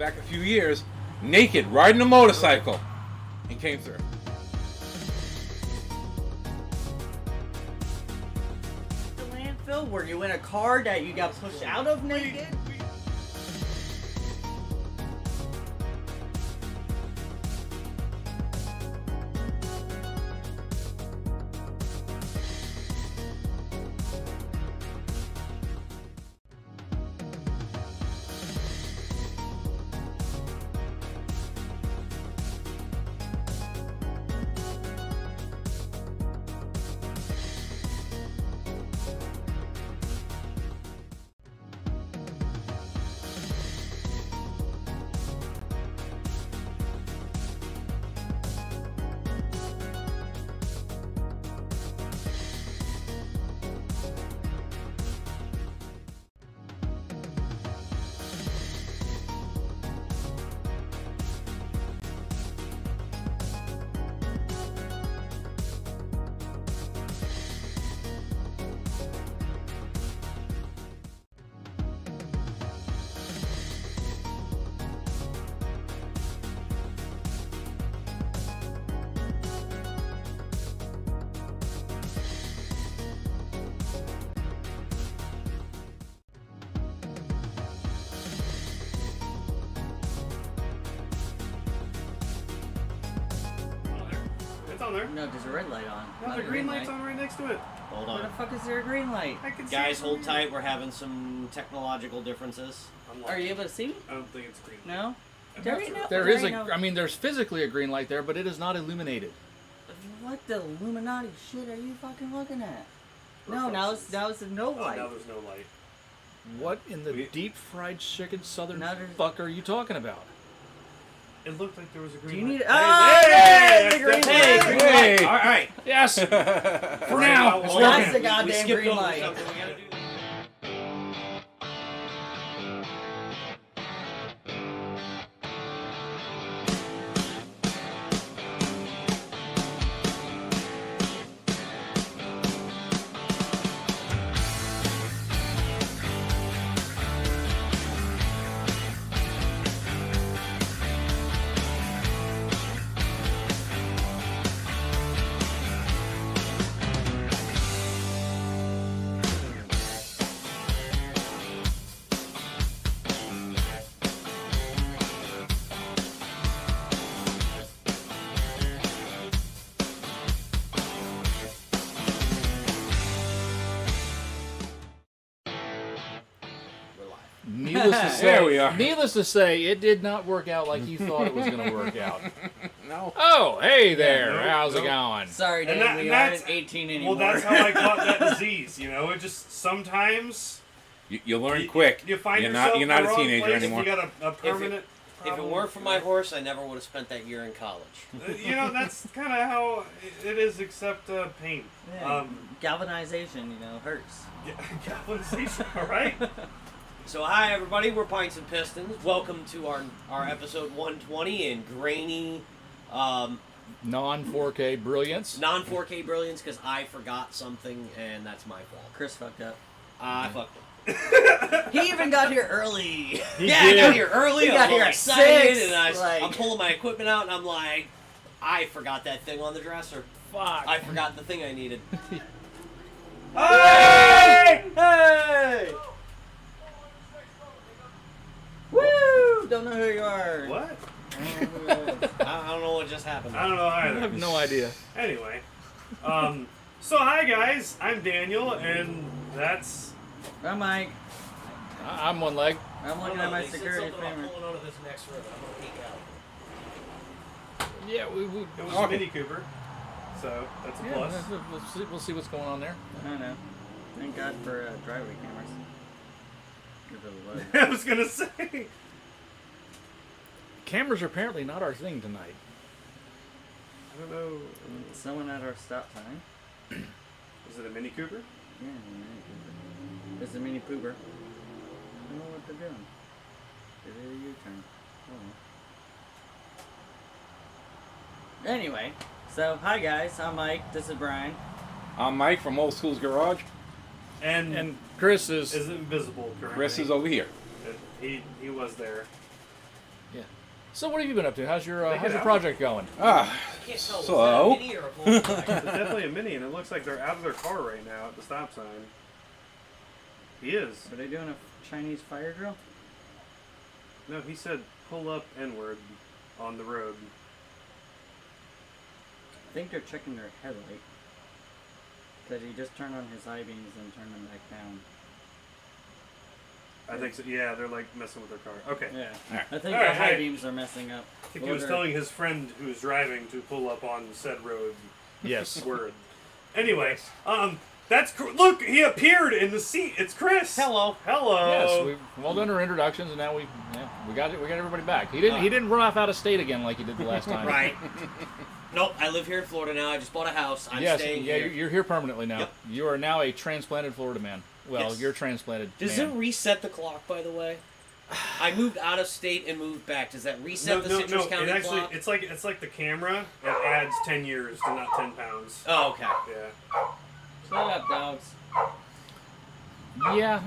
back a few years, naked, riding a motorcycle, and came through. The landfill? Were you in a car that you got pushed out of naked? On there. No, there's a red light on. No, the green light's on right next to it. Hold Where the on. fuck is there a green light? I can see Guys, it. hold tight. We're having some technological differences. Are you able to see me? I don't think it's green. No? There is I mean, there's physically a green light there, but it is not illuminated. What the Illuminati shit are you fucking looking at? No, now it's a no light. Now there's no light. What in the deep fried chicken southern Now there's- fuck are you talking about? It looked like there was a green Do you light. need? Oh, Hey, the green Hey, light! green Hey. light. All right. Yes! For now, it's Hold That's on. the We goddamn skipped green over light. something. We gotta do. Needless to say, There we are. Needless to say, it did not work out like you thought it was going to work out. No. Oh, hey there. nope, How's it nope. going? Sorry, And Dan, we that's- aren't 18 anymore. Well, that's how I caught that disease. You know, it just sometimes You learn quick. you find you're yourself not, you're not in the a wrong teenager place anymore. If you got a permanent. If it problem. weren't for my horse, I never would have spent that year in college. You know, that's kind of how it is, except pain. Yeah, galvanization, hurts. Galvanization, all right? So hi everybody, we're Pints and Pistons. Welcome to our episode 120 in grainy, Non-4K brilliance. non-4K brilliance because I forgot something and that's my fault. Chris fucked up. I fucked up. He even got here early. I got here early. He I got was here all at excited, 6, and I'm pulling my equipment out, and I'm like, I forgot that thing on the dresser. Fuck. I forgot the thing I needed. Hey! Hey! Woo! Don't know who you are. What? I don't know what just happened. I don't know I either. have no idea. Anyway, so hi guys, I'm Daniel, and that's I'm Mike. I'm one leg. I'm I looking don't at know, my they said security something about camera. pulling onto this next road. I'm gonna peek out. Yeah, it was Okay. a Mini Cooper, so that's a plus. We'll see what's going on there. I don't know. Thank God for driveway cameras. Give it a look. I was gonna say. Cameras are apparently not our thing tonight. I don't know. Someone at our stop sign. Was it a Mini Cooper? Yeah, Mini Cooper. It's a Mini Pooper. I don't know what they're doing. They did a U-turn. Oh. Anyway, so hi guys, I'm Mike. This is Brian. I'm Mike from Old School's Garage. And Chris is is invisible currently. Chris is over here. He was there. So what have you been up to? How's your They get out. project going? Ah, Can't tell, was So? that a mini or a full-size? It's definitely a mini, and it looks like they're out of their car right now at the stop sign. He is. Are they doing a Chinese fire drill? No, he said pull up N-word on the road. I think they're checking their headlight. Because he just turned on his high beams and turned them back down. I think so. Yeah, they're like messing with their car. Okay. Yeah. Alright. I think Alright, the high hey. beams are messing up. I think he was telling his friend who's driving to pull up on said road. Yes. Word. Anyway, that's look. He appeared in the seat. It's Chris. Hello. Hello. Yes, we've all done our introductions, and now we got it. We got everybody back. He didn't run off out of state again like he did the last time. Right. Nope, I live here in Florida now. I just bought a house. I'm Yes, staying yeah, here. you're here permanently now. Yep. You are now a transplanted Florida man. Well, Yes. you're transplanted. Does man. it reset the clock, by the way? I moved out of state and moved back. Does that reset the Citrus County It actually, clock? it's like the camera. It adds 10 years to not 10 pounds. Oh, okay. Yeah. Shut up, dogs. Yeah,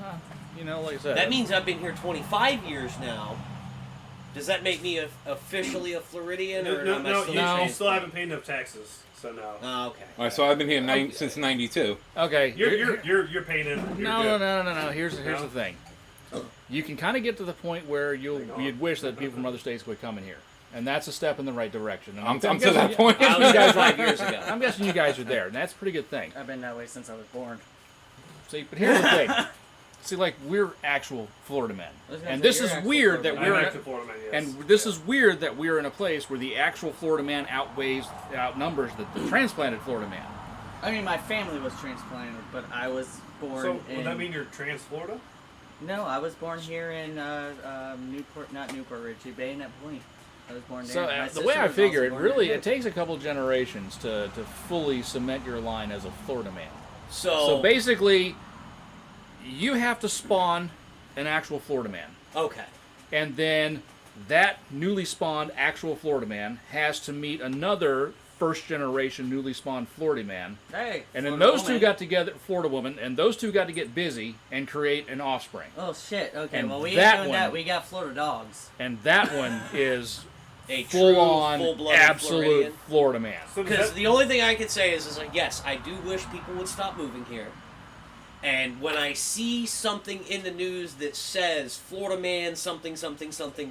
like I said. That means I've been here 25 years now. Does that make me officially a Floridian, or am I still you a still haven't paid enough taxes, so no. Oh, okay. all right, so I've been here since '92. Okay. You're paying in. You're No. good. Here's No? the thing. You can kind of get to the point where you'd wish that people from other states would come in here, and that's a step in the right direction. And I'm to guessing that point. I was there 5 years ago. I'm guessing you guys are there, and that's a pretty good thing. I've been that way since I was born. See, but here's the thing. See, like, we're actual Florida men, I was gonna and say, this you're is actual weird that Florida I'm we're back to Florida, man, yes. and this is weird that we're in a place where the actual Florida man outnumbers the transplanted Florida man. I mean, my family was transplanted, but I was born So in... would that mean you're trans Florida? No, I was born here in Newport Ridge, Bayonet Point. I was born there. So My the sister way I was figure also it, born really, there. it takes a couple generations to fully cement your line as a Florida man. So So basically, you have to spawn an actual Florida man. okay. And then that newly spawned actual Florida man has to meet another first generation newly spawned Florida man. Hey, And then Florida those two woman. got together, Florida woman, and those two got to get busy and create an offspring. Oh shit! Okay, And well we that ain't doing one- that. We got Florida dogs. And that one is A full true, on, full-blooded absolute Floridian. Florida man. So does Because that, the only thing I can say is like, yes, I do wish people would stop moving here. And when I see something in the news that says Florida man something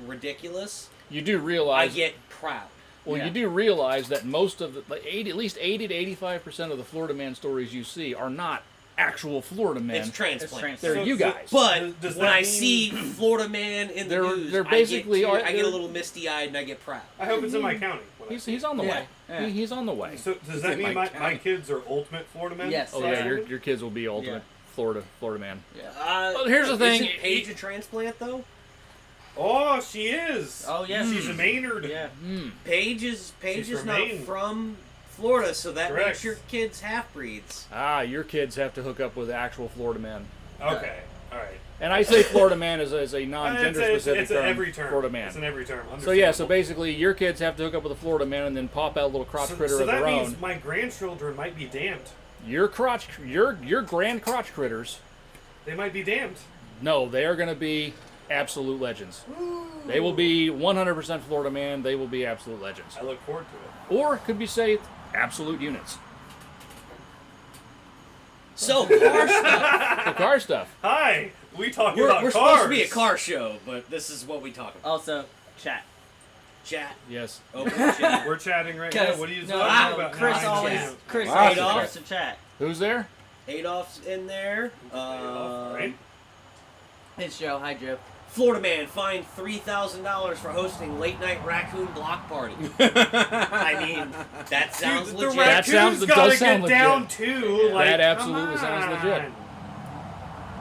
ridiculous, You do I realize. get proud. Well, Yeah. you do realize that most of the, at least 80 to 85% of the Florida man stories you see are not actual Florida men. It's transplant. transplant. They're you guys. But Does when that I mean- see Florida man in the They're- news, they're basically I get they're- a little misty-eyed and I get proud. I hope it's in my county. when I see He's on the Yeah, way. yeah. He's on the way. it. So does that in mean my my kids are ultimate Florida men? Yes. Oh yeah, your kids will be ultimate Florida man. Yeah. Well, here's the thing. Isn't Paige a transplant though? Oh, she is. Oh yes. She's a Maynard. Yeah. Paige is She's from not Maine. from Florida, so that Correct. makes your kids half-breeds. Your kids have to hook up with actual Florida men. Okay. All right. And I say Florida man as a non-gender specific it's term. an every term. Florida man. It's an every term. So yeah, so basically your kids have to hook up with a Florida man and then pop out a little crotch critter so of that their means own. my grandchildren might be damned. Your grand crotch critters. They might be damned. No, they are going to be absolute legends. They will be 100% Florida man. They will be absolute legends. I look forward to it. Or could be say absolute units. So car stuff. The car stuff. Hi. We talk We're about cars. supposed to be a car show, but this is what we talk about. Also, chat. Chat. Yes. Open chat. We're chatting right now. 'Cause- What are you no, talking about? Chris No, I always. can't. Chris Wow, always Adolf. likes to chat. Who's there? Adolf's in there. Right? It's Joe. Hi, Joe. Florida man fined $3,000 for hosting late night raccoon block party. I mean, that sounds Dude, the legit. That sounds- raccoons does gotta sound get down legit. too. Yeah, Like, that absolutely come sounds legit. on.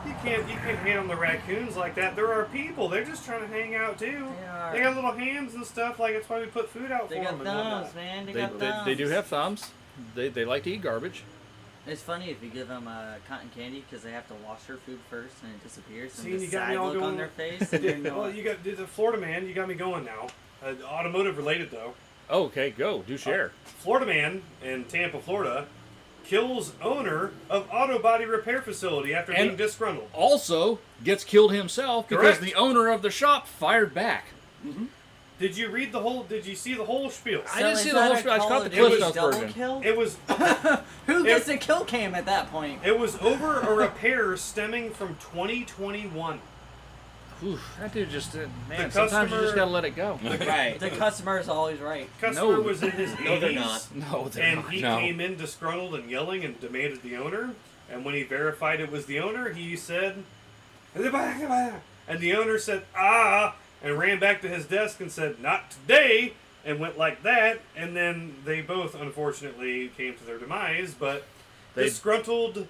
You can't hate on the raccoons like that. There are people. They're just trying to hang out too. They are. They got little hands and stuff. Like that's why we put food out They for got them and whatnot. thumbs, man. They They, got they, thumbs. they do have thumbs. They like to eat garbage. It's funny if you give them cotton candy because they have to wash their food first and it disappears. See, And you the got me sad all look going- on their face. And you know, Well, you got the Florida man. You got me going now. Automotive related though. Oh, okay, go. Do share. Florida man in Tampa, Florida, kills owner of auto body repair facility after And- being disgruntled. Also gets killed himself because Correct. the owner of the shop fired back. Did you read the whole? Did you see the whole spiel? I didn't is see the that whole a spiel. I just Call caught of the Duty Cliff Notes double version. kill? It was. Who gets a kill cam at that point? It was over a repair stemming from 2021. Oof, that dude just man. The Sometimes you customer- just gotta let it go. Right. The customer is always right. Customer No. was in his 80s. No, they're not. No, they're And not. he No. came in disgruntled and yelling and demanded the owner. And when he verified it was the owner, he said, and the owner said, ah, and ran back to his desk and said, not today, and went like that. And then they both, unfortunately, came to their demise. But They- disgruntled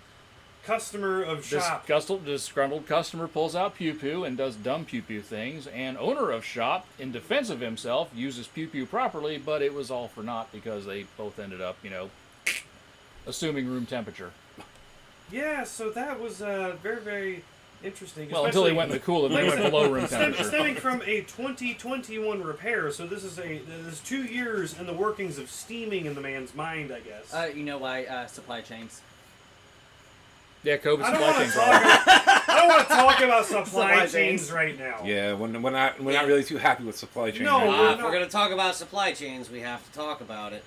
customer of shop. Disgruntled customer pulls out pew pew and does dumb pew pew things, and owner of shop, in defense of himself, uses pew pew properly, but it was all for naught because they both ended up, assuming room temperature. Yeah, so that was very, very interesting. Well, until they especially- went in the cool and they went below room temperature. Stemming from a 2021 repair, so this is 2 years in the workings of steaming in the man's mind, I guess. You know why? Supply chains. Yeah, COVID I don't supply want chain to problem. I don't want to talk about supply Supply chains chains. right now. Yeah, we're not really too happy with supply chain. No, right now. we're If not. we're gonna talk about supply chains, we have to talk about it.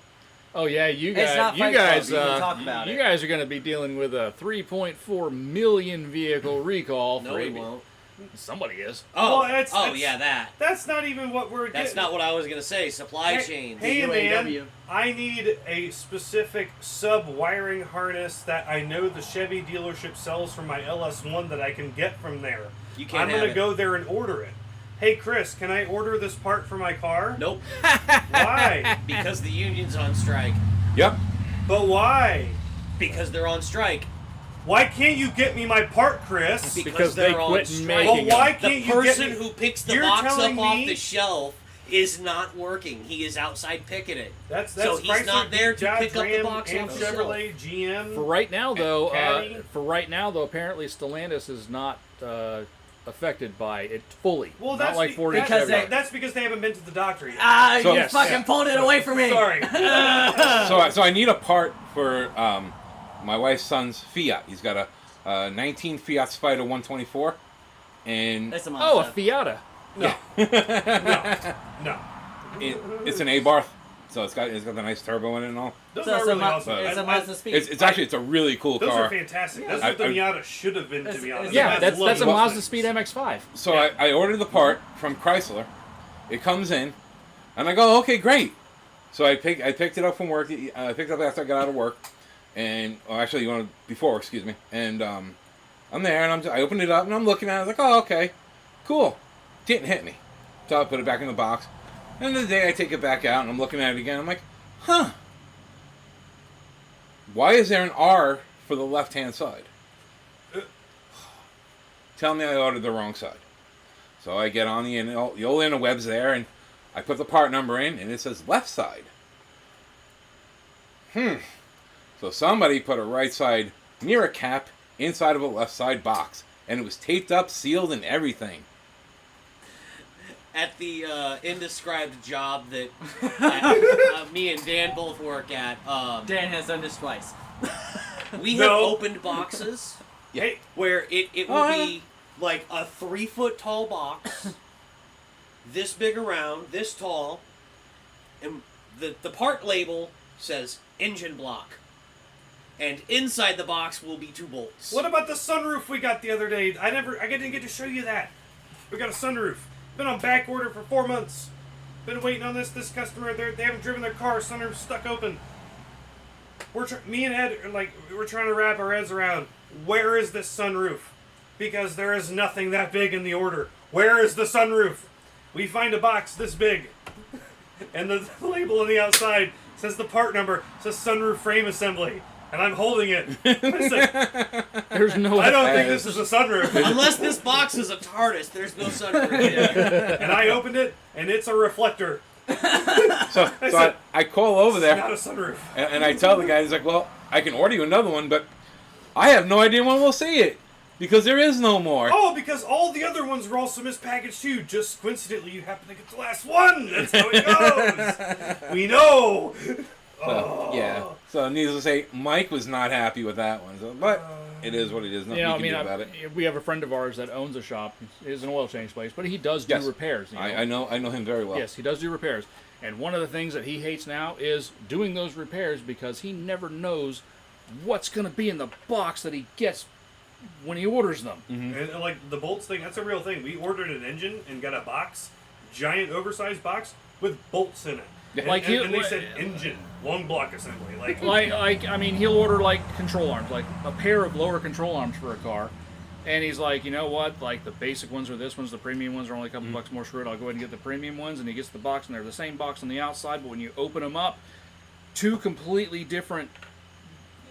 Oh yeah, you It's not guys, Fight Club, you can talk about you it. guys are going to be dealing with a 3.4 million vehicle recall No, for we AB. won't. Somebody is. Oh, Well, it's- yeah, that. That's not even what we're That's getting. not what I was gonna say. Supply Hey, chains. hey man, UAW. I need a specific sub-wiring harness that I know the Chevy dealership sells for my LS1 that I can get from there. You can't I'm have gonna it. go there and order it. Hey Chris, can I order this part for my car? Nope. Why? Because the union's on strike. Yep. But why? Because they're on strike. Why can't you get me my part, Chris? Because they're they on quit strike. making Well, why them. can't The you get person me? who picks the You're box up telling off me- the shelf is not working. He is outside picketing. That's So he's Chrysler, not there to Dodge, pick up the Ram, box and off the shelf. Chevrolet, GM. For right now, though, Caddy. apparently Stellantis is not affected by it fully. Well, not that's like Ford and because Chevy. that's because they haven't been to the doctor yet. Ah, So- you Yes. fucking pulled it away from me. Sorry. So I need a part for my wife's son's Fiat. He's got a 19 Fiat Spider 124, and That's a Oh, a Mazda. Fiata. No. No. it's an A-bar, so it's got the nice turbo in it and all. Those So are it's a really Ma- awesome. it's a I- Mazda Speed. It's a really cool Those car. are fantastic. Yeah. That's what the I- Miata should have been, to be It's- honest. Yeah, I that's love a those Mazda things. Speed MX-5. So Yeah. I ordered the part from Chrysler. It comes in, and I go, okay, great. So I picked it up from work. I picked it up after I got out of work, and before, excuse me. And I'm there, and I opened it up, and I'm looking at it. I was like, oh, okay, cool. Didn't hit me, so I put it back in the box. And the day I take it back out, and I'm looking at it again. I'm like, huh. Why is there an R for the left-hand side? Tell me I ordered the wrong side. So I get on the old interwebs there, and I put the part number in, and it says left side. So somebody put a right side near a cap inside of a left side box, and it was taped up, sealed, and everything. At the indescribed job that me and Dan both work at, Dan has done this twice. we have No. opened boxes Hey, where it will Oh, yeah. be like a 3-foot tall box, this big around, this tall, and the part label says engine block. And inside the box will be 2 bolts. what about the sunroof we got the other day? I didn't get to show you that. We got a sunroof. Been on back order for 4 months. Been waiting on this customer. They haven't driven their car. Sunroof's stuck open. Me and Ed are we're trying to wrap our heads around where is this sunroof, because there is nothing that big in the order. Where is the sunroof? We find a box this big, and the label on the outside says the part number, says sunroof frame assembly. And I'm holding it. I said, There's no. I don't think this is a sunroof. Unless this box is a TARDIS, there's no sunroof in it. And I opened it, and it's a reflector. So I call over It's there, not a sunroof. and I tell the guy, he's like, well, I can order you another one, but I have no idea when we'll see it, because there is no more. Oh, because all the other ones were also mispackaged too. Just coincidentally, you happen to get the last one. That's how it goes. We know. So, yeah. So needless to say, Mike was not happy with that one. So, but it is what it is. Nothing You know, I you mean, can do about it. we have a friend of ours that owns a shop. It's an oil change place, but he does do Yes. repairs. You know? I know him very well. Yes, he does do repairs. And one of the things that he hates now is doing those repairs because he never knows what's going to be in the box that he gets when he orders them. And like the bolts thing, that's a real thing. We ordered an engine and got a box, giant oversized box with bolts in it. Yeah. And, Like and they said engine, long block assembly. I mean, he'll order like control arms, like a pair of lower control arms for a car. And he's like, you know what? Like the basic ones are this ones, the premium ones are only a couple bucks more screwed. I'll go ahead and get the premium ones. And he gets the box, and they're the same box on the outside, but when you open them up, two completely different.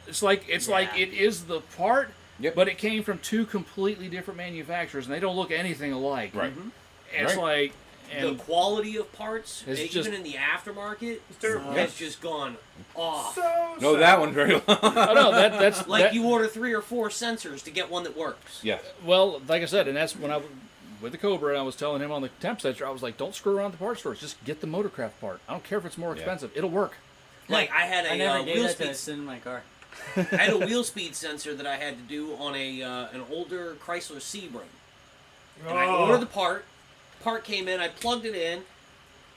It's like it is the part, Yep. but it came from two completely different manufacturers, and they don't look anything alike. Right. And it's Right. like, The and quality of parts, It's even just- in the aftermarket, terrible. has just gone off. Know that one very well. oh no, that's Like that- you order 3 or 4 sensors to get one that works. Yes. Well, like I said, and that's when with the Cobra, and I was telling him on the temp sensor, I was like, don't screw around at the parts stores. Just get the Motorcraft part. I don't care if it's more Yeah. expensive. It'll work. Like I had I never a gave wheel that speed. to sit in my car. I had a wheel speed sensor that I had to do on an older Chrysler Sebring. And I ordered the part. Part came in. I plugged it in,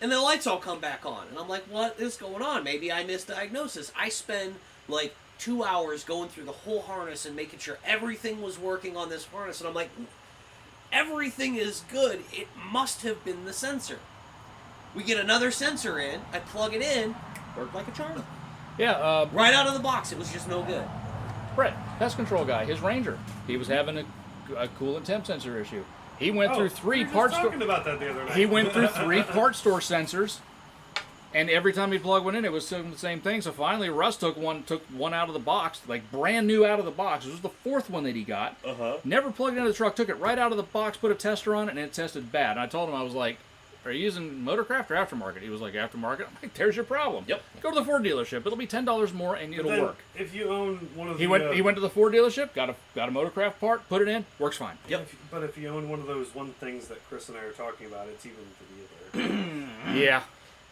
and the lights all come back on. And I'm like, what is going on? Maybe I misdiagnosis. I spend like 2 hours going through the whole harness and making sure everything was working on this harness. And I'm like, everything is good. It must have been the sensor. We get another sensor in. I plug it in. Worked like a charm. Yeah, Right out of the box, it was just no good. Brett, pest control guy, his Ranger, he was having a coolant temp sensor issue. He went through three parts. Talking about that the other night. He went through 3 part store sensors, and every time he plugged one in, it was the same thing. So finally, Russ took one out of the box, like brand new out of the box. It was the 4th one that he got. Never plugged it into the truck. Took it right out of the box, put a tester on it, and it tested bad. And I told him, I was like, "Are you using Motorcraft or aftermarket?" He was like, "Aftermarket." I'm like, "There's your problem. Yep. Go to the Ford dealership. It'll be $10 more, and it'll Then, work." If you own one of the He went to the Ford dealership, got a Motorcraft part, put it in, works fine. Yep. But if you own one of those one things that Chris and I are talking about, it's even to the other. Yeah.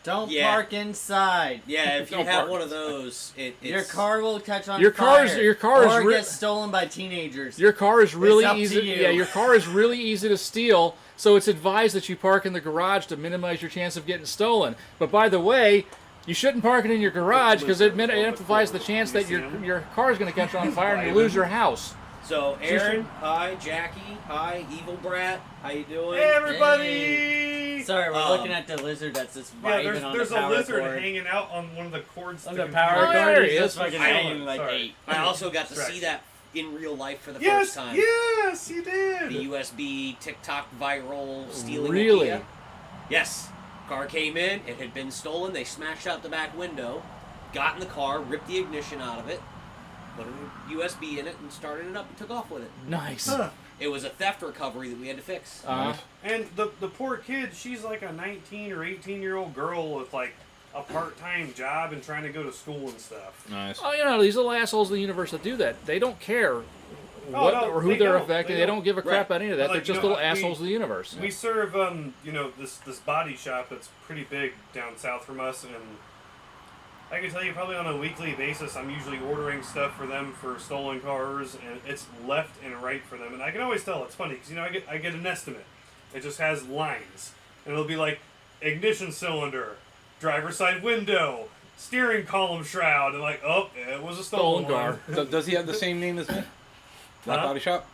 Don't Yeah. park inside. Yeah, if you Don't have park. one of those, it's... Your car will catch on Your car fire. is or re- get stolen by teenagers. Your car is really It's up to easy. you. Yeah, your car is really easy to steal. So it's advised that you park in the garage to minimize your chance of getting stolen. But by the way, you shouldn't park it in your garage because it amplifies the chance that your car is going to catch on fire and you lose your house. So, Aaron, hi. Jackie, hi. Evil Brat, how you doing? Hey, everybody! Sorry, we're Um, looking at the lizard that's just Yeah, vibing on there's the a power lizard cord. hanging out on one of the cords. On to the power Oh, yeah, cord, there he he's is. just fucking I- hanging like sorry. 8. I also got to Distraction. see that in real life for the Yes, first time. yes, you did. The USB TikTok viral stealing Really? idea. Yes. Car came in, it had been stolen, they smashed out the back window, got in the car, ripped the ignition out of it, put a USB in it, and started it up and took off with it. Nice. Huh. It was a theft recovery that we had to fix. And the poor kid, she's like a 19 or 18-year-old girl with like a part-time job and trying to go to school and stuff. Nice. Oh, you know, these little assholes in the universe that do that, they don't care what no, or who they they're don't. affecting. They They don't give a crap Right. about any of that. Like, They're just you know, little assholes of the universe. We serve, this body shop that's pretty big down south from us, and I can tell you probably on a weekly basis, I'm usually ordering stuff for them for stolen cars, and it's left and right for them. And I can always tell. It's funny because I get an estimate. It just has lines, and it'll be like ignition cylinder, driver's side window, steering column shroud, and like, oh, it was a stolen Stolen one. Does he have the same name as me? That Huh? body shop?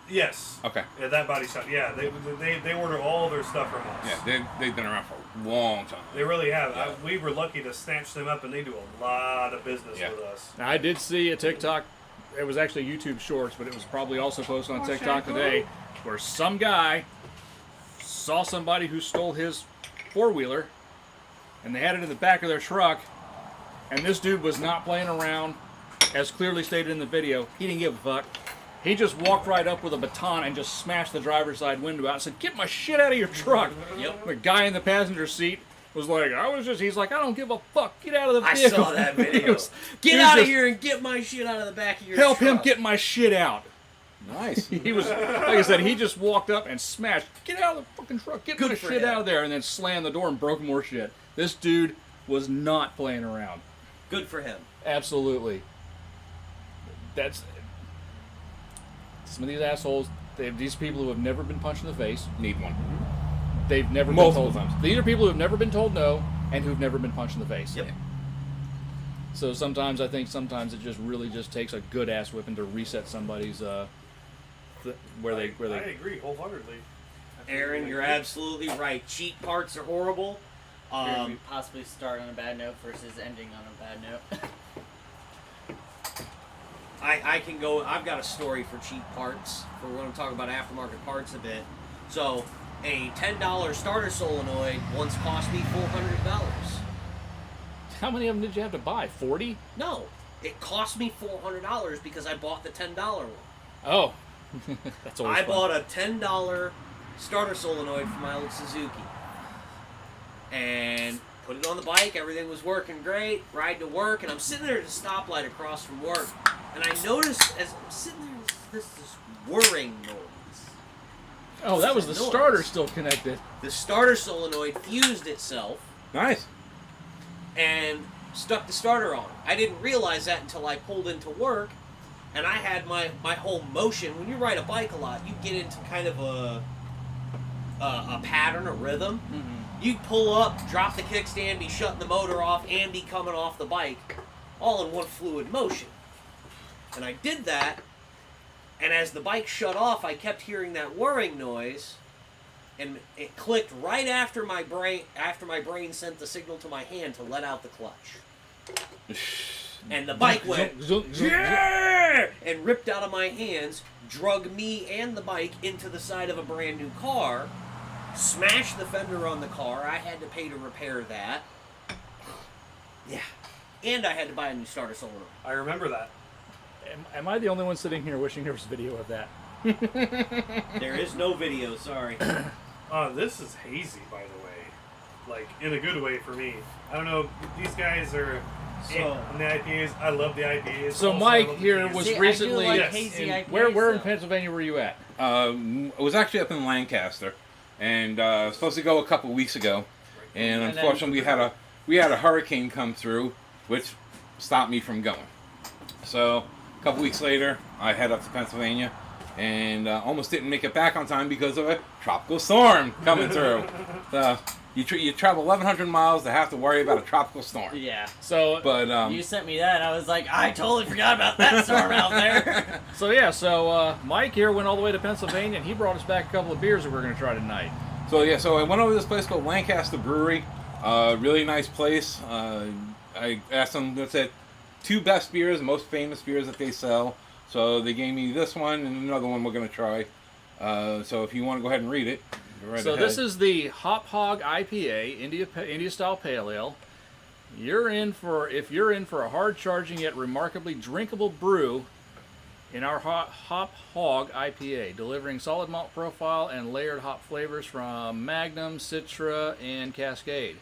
Yes. Okay. Yeah, that body shop. Yeah, they order all their stuff from us. Yeah, they've been around for a long time. They really have. Yeah. We were lucky to snatch them up, and they do a lot of business Yeah. with us. Now, I did see a TikTok. It was actually YouTube Shorts, but it was probably also posted on TikTok today, where some guy saw somebody who stole his 4-wheeler, and they had it in the back of their truck, and this dude was not playing around, as clearly stated in the video. He didn't give a fuck. He just walked right up with a baton and just smashed the driver's side window out and said, "Get my shit out of your truck." Yep. The guy in the passenger seat was like, he's like, "I don't give a fuck. Get out of the I vehicle." saw that He video. was- Get he was out of just, here and get my shit out of the back of your Help him truck. get my shit out. Nice. He was, like I said, he just walked up and smashed, "Get out of the fucking truck. Get Good my for shit him. out of there," and then slammed the door and broke more shit. This dude was not playing around. Good for him. Absolutely. some of these assholes, these people who have never been punched in the face, Need one. they've never Multiple been told. times. These are people who have never been told no and who've never been punched in the face. Yep. So sometimes I think it just really just takes a good ass whipping to reset somebody's where they I agree wholeheartedly. Aaron, you're absolutely right. Cheap parts are horrible. Here we possibly start on a bad note versus ending on a bad note. I can go. I've got a story for cheap parts. For when I'm talking about aftermarket parts a bit. So, a $10 starter solenoid once cost me $400. How many of them did you have to buy? 40? No, it cost me $400 because I bought the $10 one. Oh, that's always I fun. bought a $10 starter solenoid for my old Suzuki. And put it on the bike, everything was working great, ride to work, and I'm sitting there at a stoplight across from work, and I noticed as I'm sitting there, this whirring noise. Oh, that was the noise. starter still connected. The starter solenoid fused itself Nice. and stuck the starter on. I didn't realize that until I pulled into work, and I had my whole motion. When you ride a bike a lot, you get into kind of a pattern, a rhythm. Mm-hmm. You pull up, drop the kickstand, be shutting the motor off, and be coming off the bike, all in one fluid motion. And I did that, and as the bike shut off, I kept hearing that whirring noise, and it clicked right after my brain sent the signal to my hand to let out the clutch. And the bike went, yeah! And ripped out of my hands, drug me and the bike into the side of a brand new car, smashed the fender on the car. I had to pay to repair that. Yeah. And I had to buy a new starter solenoid. I remember that. Am I the only one sitting here wishing there was video of that? There is no video, sorry. This is hazy, by the way. Like, in a good way for me. I don't know, these guys are on the IPAs. I love the IPAs. So Also, Mike I love the here beers. was See, I do recently. like Yes. hazy in- IPAs, where in though. Pennsylvania were you at? I was actually up in Lancaster, and supposed to go a couple weeks ago, and And then- unfortunately we had a hurricane come through, which stopped me from going. So a couple weeks later, I head up to Pennsylvania, and almost didn't make it back on time because of a tropical storm coming through. You travel 1,100 miles to have to worry about a tropical storm. Yeah. So, But You sent me that, and I was like, I totally forgot about that storm out there. so Mike here went all the way to Pennsylvania, and he brought us back a couple of beers that we're going to try tonight. So I went over to this place called Lancaster Brewery. Really nice place. I asked them, that's it, 2 best beers, the most famous beers that they sell. So they gave me this one and another one we're going to try. So if you want to go ahead and read it, go right So ahead. this is the Hop Hog IPA, India style pale ale. If you're in for a hard charging yet remarkably drinkable brew in our Hop Hog IPA, delivering solid malt profile and layered hop flavors from Magnum, Citra, and Cascade.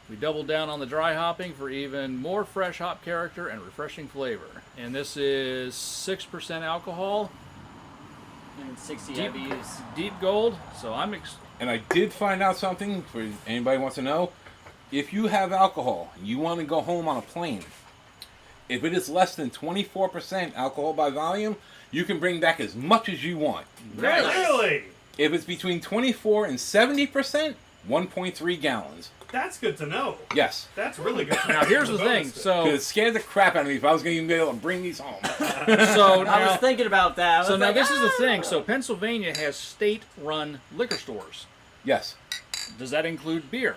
We doubled down on the dry hopping for even more fresh hop character and refreshing flavor. And this is 6% alcohol, And 60 Deep- IBUs. deep gold. So And I did find out something, for anybody who wants to know. If you have alcohol and you want to go home on a plane, if it is less than 24% alcohol by volume, you can bring back as much as you want. Really? If it's between 24 and 70%, 1.3 gallons. That's good to know. Yes. That's really good to know. now here's the thing. Bonus. So Because it scared the crap out of me if I was going to even be able to bring these home. so I now, was thinking about that. I was so now like, this is the "Ah!" thing. So Pennsylvania has state-run liquor stores. Yes. Does that include beer?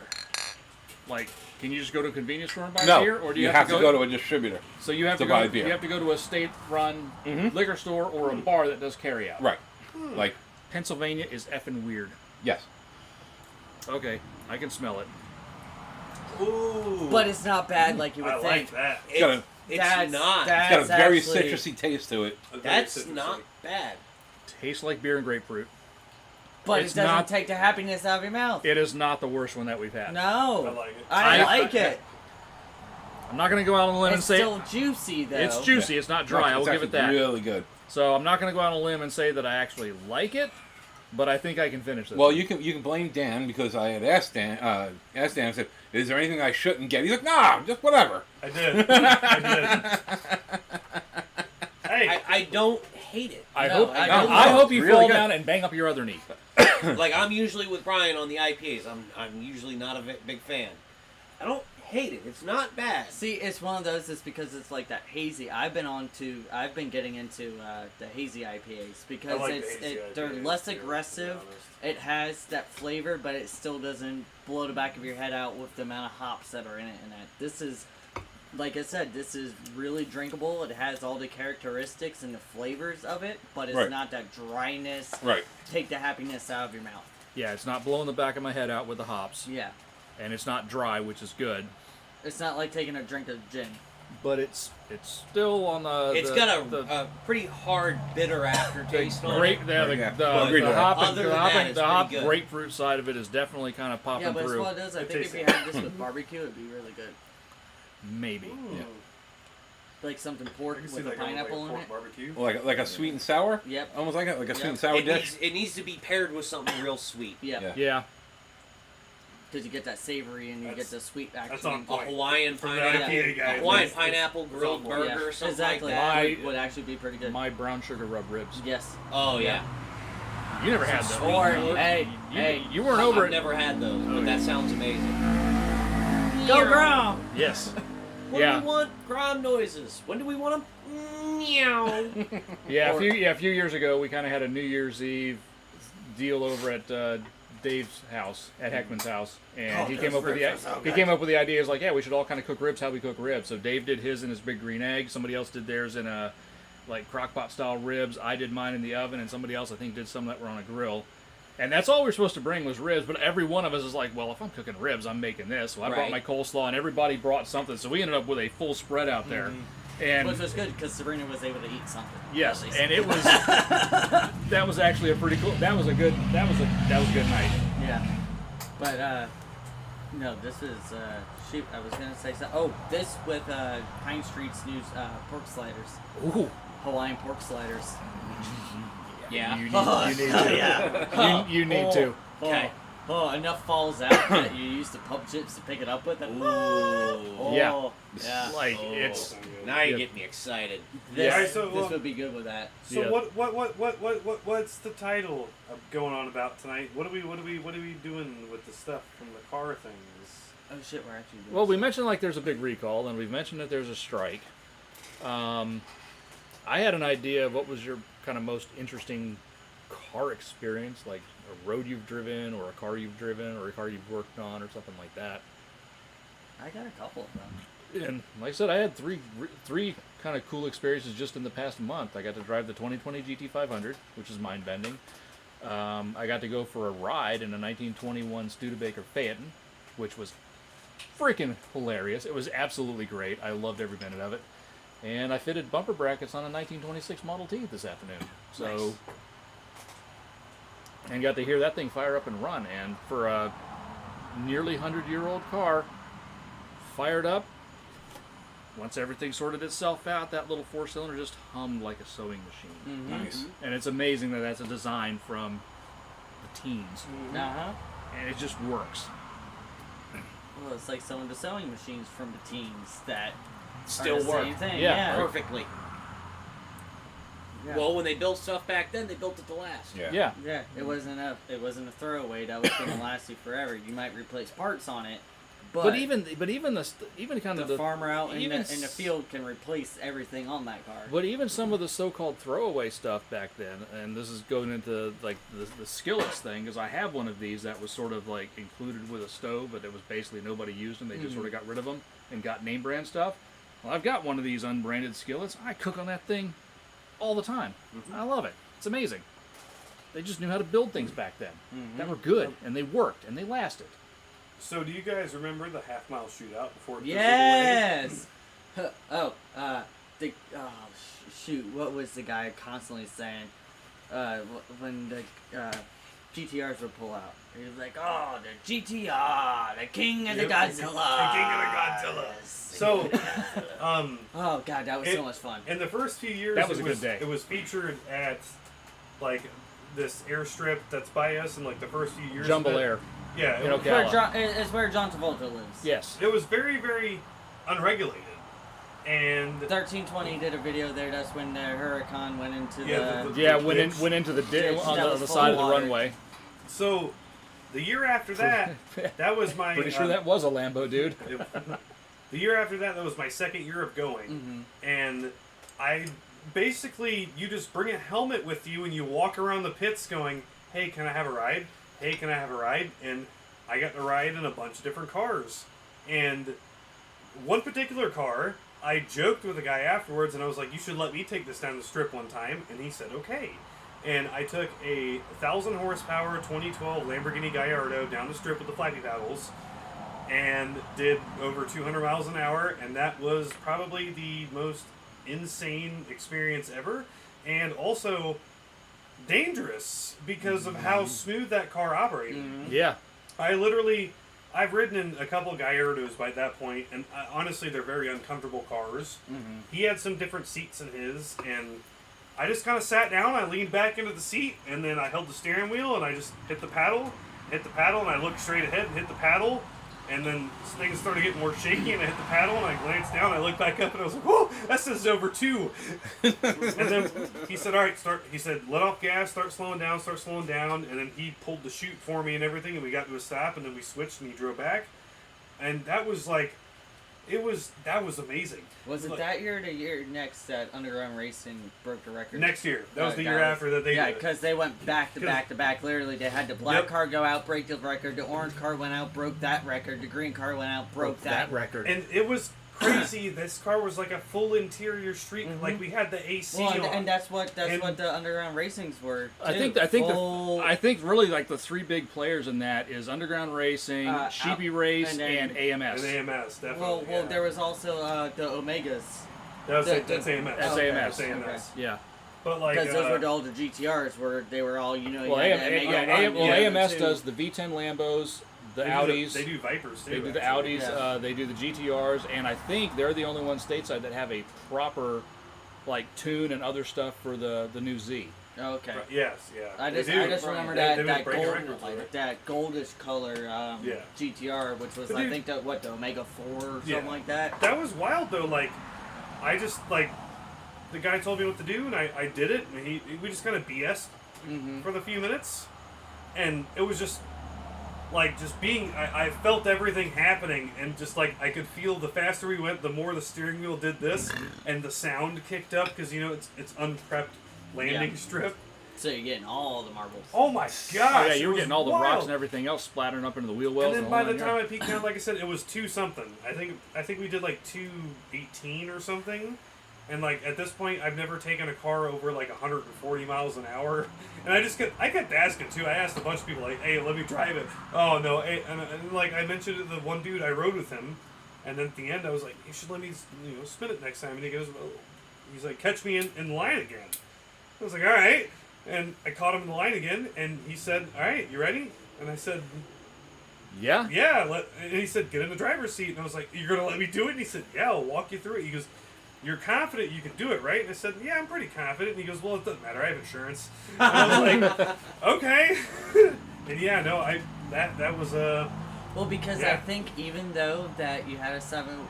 Like, can you just go to a convenience store and buy No. beer, or do you you have to go to a distributor. So you have to to buy go. beer. You have to go to a state-run Mhm. liquor store or a bar that does carry out. Right. Like, Pennsylvania is effing weird. yes. Okay, I can smell it. Ooh. But it's not bad like you would I think. like that. It's got a, It's That's- not. that- it's got a very actually- citrusy taste to it. That's not bad. Tastes like beer and grapefruit. But It's it doesn't not- take the happiness out of your mouth. It is not the worst one that we've had. No. I like it. I I- like it. I'm not going to go out on a limb and It's say still juicy, though. it's juicy. It's not dry. I will It's give it actually that. really good. So I'm not going to go out on a limb and say that I actually like it, but I think I can finish this. Well, you can blame Dan because I had asked Dan. I said, "Is there anything I shouldn't get?" He's like, "Nah, just whatever." I did. I did. Hey, I don't hate it. I No, hope I I, really I don't. hope you Really fall good. down and bang up your other knee. Like, I'm usually with Brian on the IPAs. I'm usually not a big fan. I don't hate it. It's not bad. See, it's one of those. It's because it's like that hazy. I've been getting into the hazy IPAs because I like the hazy they're IPAs, less too, to be aggressive. honest. It has that flavor, but it still doesn't blow the back of your head out with the amount of hops that are in it. And that this is, like I said, this is really drinkable. It has all the characteristics and the flavors of it, but it's Right. not that dryness. Right. Take the happiness out of your mouth. Yeah, it's not blowing the back of my head out with the hops, Yeah, and it's not dry, which is good. it's not like taking a drink of gin. But it's still on the. It's got a pretty hard, bitter aftertaste on great. it. Yeah, the, Yeah. the, Agreed the with hop, that. and, Other the than hop, that, and it's the hop pretty good. grapefruit side of it is definitely kind of popping Yeah, but it's through. one of those. I It think if tastes you it. had this with barbecue, it'd be really good. Maybe. Yeah. Like something pork I can see with a that going with, pineapple like, in pork it. barbecue. Like a sweet and sour. Yep. Almost like a sweet Yep. and sour dish. It needs to be paired with something real sweet. Yeah. Yeah. Yeah. Because you get that savory and you get That's- the sweet action. that's on A point. Hawaiian For the pineapple, IPA guys, a Hawaiian it's- pineapple it's grilled on point. burger or something exactly. like that. That would actually be pretty good. My brown sugar rub ribs. Yes. Oh yeah. You never had those. Or, You- hey, you, hey. you weren't over I've it. never had those, but that sounds amazing. Go Grom! Yes. When Yeah. do we want Grom noises? When do we want them? Meow. Yeah, Or- a few years ago, we kind of had a New Year's Eve deal over at Dave's house, at Heckman's house, and he came up with the idea. Is like, yeah, we should all kind of cook ribs how we cook ribs. So Dave did his in his big green egg. Somebody else did theirs in a like crock-pot style ribs. I did mine in the oven, and somebody else I think did some that were on a grill. And that's all we were supposed to bring was ribs. But every one of us is like, well, if I'm cooking ribs, I'm making this. So I brought Right. my coleslaw, and everybody brought something. So we ended up with a full spread out there. And Which was good because Sabrina was able to eat something. yes, at least. and it was that was actually a pretty cool. That was a good night. Yeah. But, no, this is, shoot, I was going to say something. Oh, this with Pine Street's new pork sliders. Ooh, Hawaiian pork sliders. Yeah. you need to. Yeah. You need to. Okay. Oh, enough falls out that you use the pub chips to pick it up with. And, Ooh. oh, Yeah. yeah. Like Oh. it's Now you Yeah. get me excited. This, Alright, so, this would be good with that. So Yeah. what's the title of going on about tonight? What are we doing with the stuff from the car things? Oh shit, we're actually doing well. We mentioned like there's a big recall, and we've mentioned that there's a strike. I had an idea of what was your kind of most interesting car experience, like a road you've driven, or a car you've driven, or a car you've worked on, or something like that. I got a couple of them. And like I said, I had three kind of cool experiences just in the past month. I got to drive the 2020 GT500, which is mind-bending. I got to go for a ride in a 1921 Studebaker Phaeton, which was freaking hilarious. It was absolutely great. I loved every minute of it. And I fitted bumper brackets on a 1926 Model T this afternoon. So, Nice. and got to hear that thing fire up and run. And for a nearly 100-year-old car, fired up. Once everything sorted itself out, that little four-cylinder just hummed like a sewing machine. Mm-hmm. Nice. And it's amazing that that's a design from the teens. Uh-huh. And it just works. Well, it's like some of the sewing machines from the teens that Still are the work. same thing. Yeah. Yeah. Perfectly. Yeah. Well, when they built stuff back then, they built it to last. Yeah. Yeah. Yeah, it wasn't a throwaway that was going to last you forever. You might replace parts on it, but Even kind of the farmer out in even the field can replace everything on that car. But even some of the so-called throwaway stuff back then, and this is going into like the skillets thing, because I have one of these that was sort of like included with a stove, but it was basically nobody used them. They just sort of got rid of them and got name brand stuff. Well, I've got one of these unbranded skillets. I cook on that thing all the time. I love it. It's amazing. They just knew how to build things back then that were good, and they worked, and they lasted. So do you guys remember the half-mile shootout before it fizzled away? Yes. Shoot, what was the guy constantly saying when the GTRs would pull out? He was like, "Oh, the GTR, the king of the Yep. Godzilla." The king of the Godzilla. So, Oh god, that was so much fun. in the first few years, That was it a good day. It was featured at like this airstrip that's by us, in like the first few years. Jumble of it. Air. Yeah, You know, It's where John Travolta lives. Yes. it was very, very unregulated, And 1320 did a video there. That's when the Huracan went into went into the ditch on that the was other full side of of the water. runway. so the year after that, that was my Pretty sure that was a Lambo, dude. the year after that, that was my second year of going, and I basically you just bring a helmet with you and you walk around the pits going, "Hey, can I have a ride? Hey, can I have a ride?" And I got to ride in a bunch of different cars, and one particular car, I joked with a guy afterwards, and I was like, "You should let me take this down the strip one time," and he said, "Okay." And I took a 1,000 horsepower 2012 Lamborghini Gallardo down the strip with the flappy paddles, and did over 200 miles an hour, and that was probably the most insane experience ever, and also dangerous because of how smooth that car operated. Yeah. I've ridden in a couple of Gallardos by that point, and honestly, they're very uncomfortable cars. He had some different seats in his, and I just kind of sat down, I leaned back into the seat, and then I held the steering wheel, and I just hit the paddle, and I looked straight ahead and hit the paddle, and then things started getting more shaky, and I hit the paddle, and I glanced down, and I looked back up, and I was like, "Whoa, that says over 2." And then he said, "All right, he said, let off gas, start slowing down, and then he pulled the chute for me and everything, and we got to a stop, and then we switched, and he drove back, and that was like, that was amazing. Was it that year or the year next that Underground Racing broke the record? Next year. That was the year after that they did it. because they went back to back to back. Literally, they had the black car go out, break the record. The orange car went out, broke that record. The green car went out, broke that record. And it was crazy. This car was like a full interior street. Like we had the AC on. And that's what the Underground Racings were. I think really like the three big players in that is Underground Racing, Sheepy Race, and AMS. And AMS, definitely. Well, there was also the Omegas. That's AMS. That's AMS. That's AMS. Yeah. But like, Because those were all the GTRs, where they were all, Well, you AMS does the V10 Lambos, the Audis. They do Vipers too. They do the Audis. They do the GTRs, and I think they're the only ones stateside that have a proper, like, tune and other stuff for the new Z. Okay. Yes, yeah. I just remember that goldish color GTR, which was I think the Omega 4 or something like that. That was wild though. Like, I just like the guy told me what to do, and I did it, and we just kind of BS'd for the few minutes, and it was just like being. I felt everything happening, and just like I could feel the faster we went, the more the steering wheel did this, and the sound kicked up because it's unprepped landing strip. So you're getting all the marbles. Oh my gosh! Yeah, you were getting all the rocks and everything else splattering up into the wheel wells. And then by the time I peaked down, like I said, it was 2 something. I think we did like 2:18 or something. And like at this point, I've never taken a car over like 140 miles an hour. And I kept asking too. I asked a bunch of people like, "Hey, let me drive it." Oh no! Hey, and like I mentioned to the one dude I rode with him, and then at the end I was like, "You should let me spin it next time." And he goes, "Oh," he's like, "Catch me in line again." I was like, "All right." And I caught him in the line again, and he said, "All right, you ready?" And I said, "Yeah." Yeah. And he said, "Get in the driver's seat." And I was like, "You're going to let me do it?" And he said, "Yeah, I'll walk you through it." He goes, "You're confident you can do it, right?" And I said, "Yeah, I'm pretty confident." And he goes, "Well, it doesn't matter. I have insurance." And I was like, "Okay." And yeah, no, that was Well, because I think even though that you had to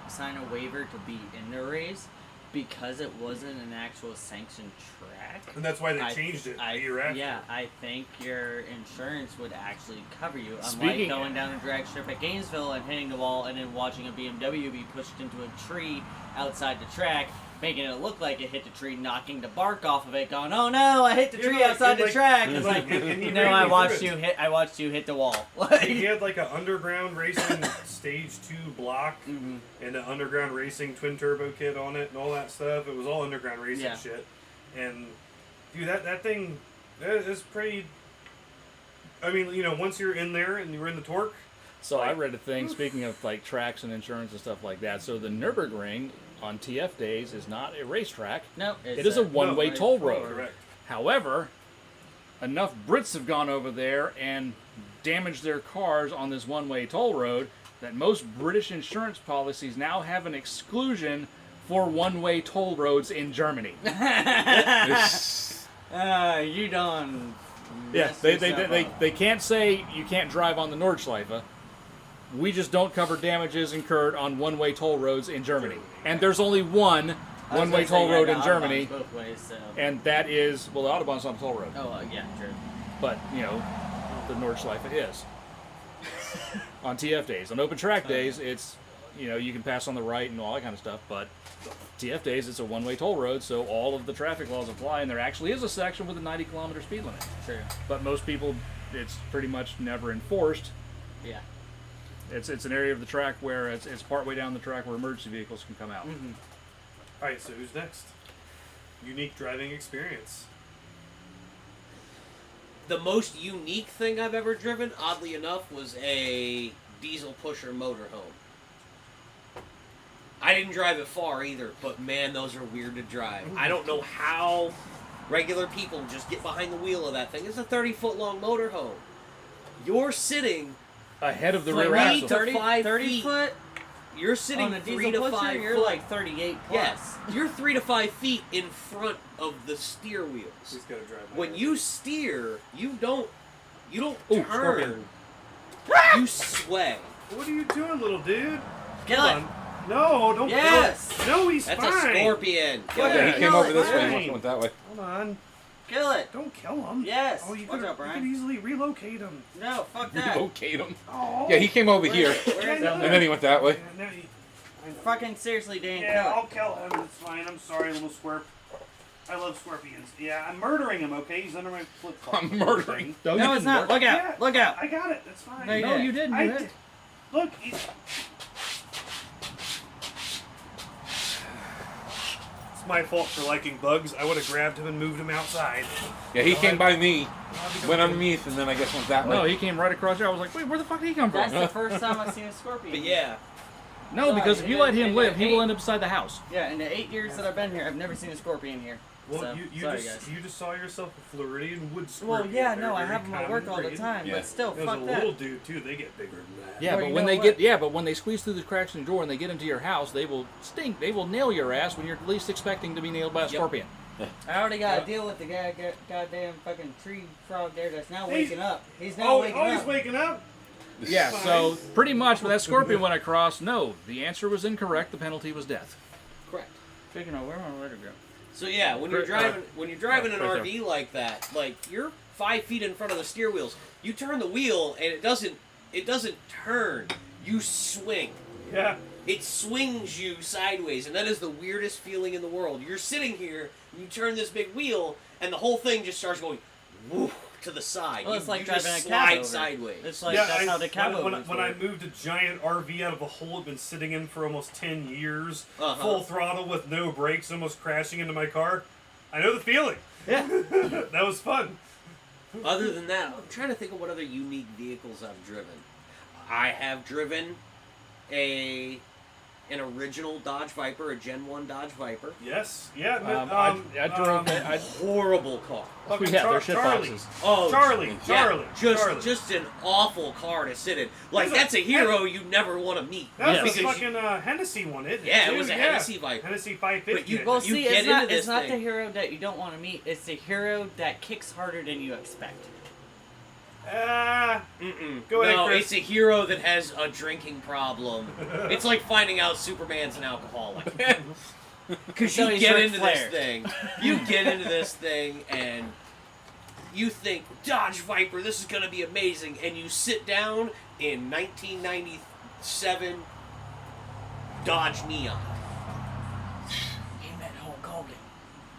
sign a waiver to be in the race, because it wasn't an actual sanctioned track. And that's why they changed it a year after. Yeah, I think your insurance would actually cover you. Unlike going down a drag strip at Gainesville and hitting the wall and then watching a BMW be pushed into a tree outside the track, making it look like it hit the tree, knocking the bark off of it, going, "Oh no, I hit the tree outside the track." It's like, no, I watched you hit the wall. He had like an Underground Racing Stage 2 block and an Underground Racing twin turbo kit on it and all that stuff. It was all Underground Racing shit. And dude, that thing is pretty. I mean, once you're in there and you're in the torque. So I read a thing, speaking of like tracks and insurance and stuff like that. So the Nürburgring on TF days is not a racetrack. No, it is a one-way toll road. Correct. However, enough Brits have gone over there and damaged their cars on this one-way toll road that most British insurance policies now have an exclusion for one-way toll roads in Germany. You done. Yeah, they can't say you can't drive on the Nordschleife, We just don't cover damages incurred on one-way toll roads in Germany. And there's only one I was one-way gonna say, toll yeah, road the in Autobahn's Germany, both ways, so. and that is, well, the Autobahn's not a toll road. Oh, yeah, true. But, you know, the Nordschleife is. On TF days. On open track days, it's, you know, you can pass on the right and all that kind of stuff, but TF days, it's a one-way toll road, so all of the traffic laws apply, and there actually is a section with a 90-kilometer speed limit. True. But most people, it's pretty much never enforced. Yeah. It's an area of the track where it's partway down the track where emergency vehicles can come out. Mm-hmm. All right, so who's next? Unique driving experience. The most unique thing I've ever driven, oddly enough, was a diesel pusher motorhome. I didn't drive it far either, but man, those are weird to drive. I don't know how regular people just get behind the wheel of that thing. It's a 30-foot long motorhome. You're sitting Ahead of the Like rear me axle. to 30 feet. foot You're sitting on a 3 diesel to pusher, 5 you're foot. like 38 plus. Yes, you're 3 to 5 feet in front of the steer wheels. Who's got to drive? When you steer, you don't Ooh, turn. scorpion. You sway. What are you doing, little dude? Kill Hold it. on. No, don't Yes. kill it. No, he's That's fine. a scorpion. Kill Yeah, he it. came Kill over it, this way. Brian. He went that way. Hold on. Kill it. Don't kill him. Yes. Oh, you What's could up, Brian? easily relocate him. No, fuck that. Relocate him. Oh. Yeah, he came over here, Where is and it? then he went that way. Yeah, no, he- Fucking seriously, Dan, yeah, kill it. I'll kill him. It's fine. I'm sorry, little squirp. I love scorpions. Yeah, I'm murdering him. Okay, he's under my flip flop. I'm murdering. No, No, you it's not. didn't. Look out. Yeah. Look out. I got it. That's fine. No, you No, didn't. you didn't. I You did. had- Look, he's. It's my fault for liking bugs. I would have grabbed him and moved him outside. Yeah, he came by me, went underneath, and then I guess went that No, way. he came right across there. I was like, wait, where the fuck did he come That's from? the first time I've seen a scorpion. But yeah, No, because if you let him live, he will Hey. end up beside the house. Yeah, in the 8 years that I've been here, I've never seen a scorpion here. Well, So, you sorry, just guys. you just saw yourself a Floridian wood Well, scorpion. yeah, They're no, I very have them at work all the common. time, Yeah. but still, There's fuck a that. little dude too. They get bigger than that. Yeah, Well, but you when know they what? get when they squeeze through the cracks in the door and they get into your house, they will stink. They will nail your ass when you're least expecting to be nailed by a scorpion. I already got to deal with the goddamn fucking tree frog there that's now He's- waking up. He's now waking he's up. waking up. Yeah, Fine. so pretty much when that scorpion went across, no, the answer was incorrect. The penalty was death. correct. Speaking of, where my letter go? So yeah, when you're driving an right RV like that, like you're 5 feet in front of the steer wheels. You turn the wheel and it doesn't turn. You swing. Yeah. It swings you sideways, and that is the weirdest feeling in the world. You're sitting here, and you turn this big wheel, and the whole thing just starts going woo to the side. Well, it's like you driving just a cab slide over. sideways. It's like yeah, that's how the cab when opens I work. moved a giant RV out of a hole I'd been sitting in for almost 10 years, Uh-huh. full throttle with no brakes, almost crashing into my car. I know the feeling. Yeah. That was fun. Other than that, I'm trying to think of what other unique vehicles I've driven. I have driven an original Dodge Viper, a Gen 1 Dodge Viper. Yes. Yeah. I drove it. Horrible car. fucking Yeah, they're shit Charlie. boxes. Oh, Charlie. yeah, Charlie. just an awful car to sit in. Like, That's a- that's a hero you never want to meet. That was Yeah. the Because fucking Hennessy one, isn't it? Yeah, it too? was a Hennessy Viper. Hennessy 550. But you- Well, I think. see, get it's not, into this it's not the thing. hero that you don't want to meet. It's the hero that kicks harder than you expect. Mm-mm. Go ahead, No, Chris. it's a hero that has a drinking problem. It's like finding out Superman's an alcoholic. Because So you he's get Ric into Flair. this thing. You get into this thing and you think, Dodge Viper, this is going to be amazing. And you sit down in 1997 Dodge Neon. You met Hulk Hogan.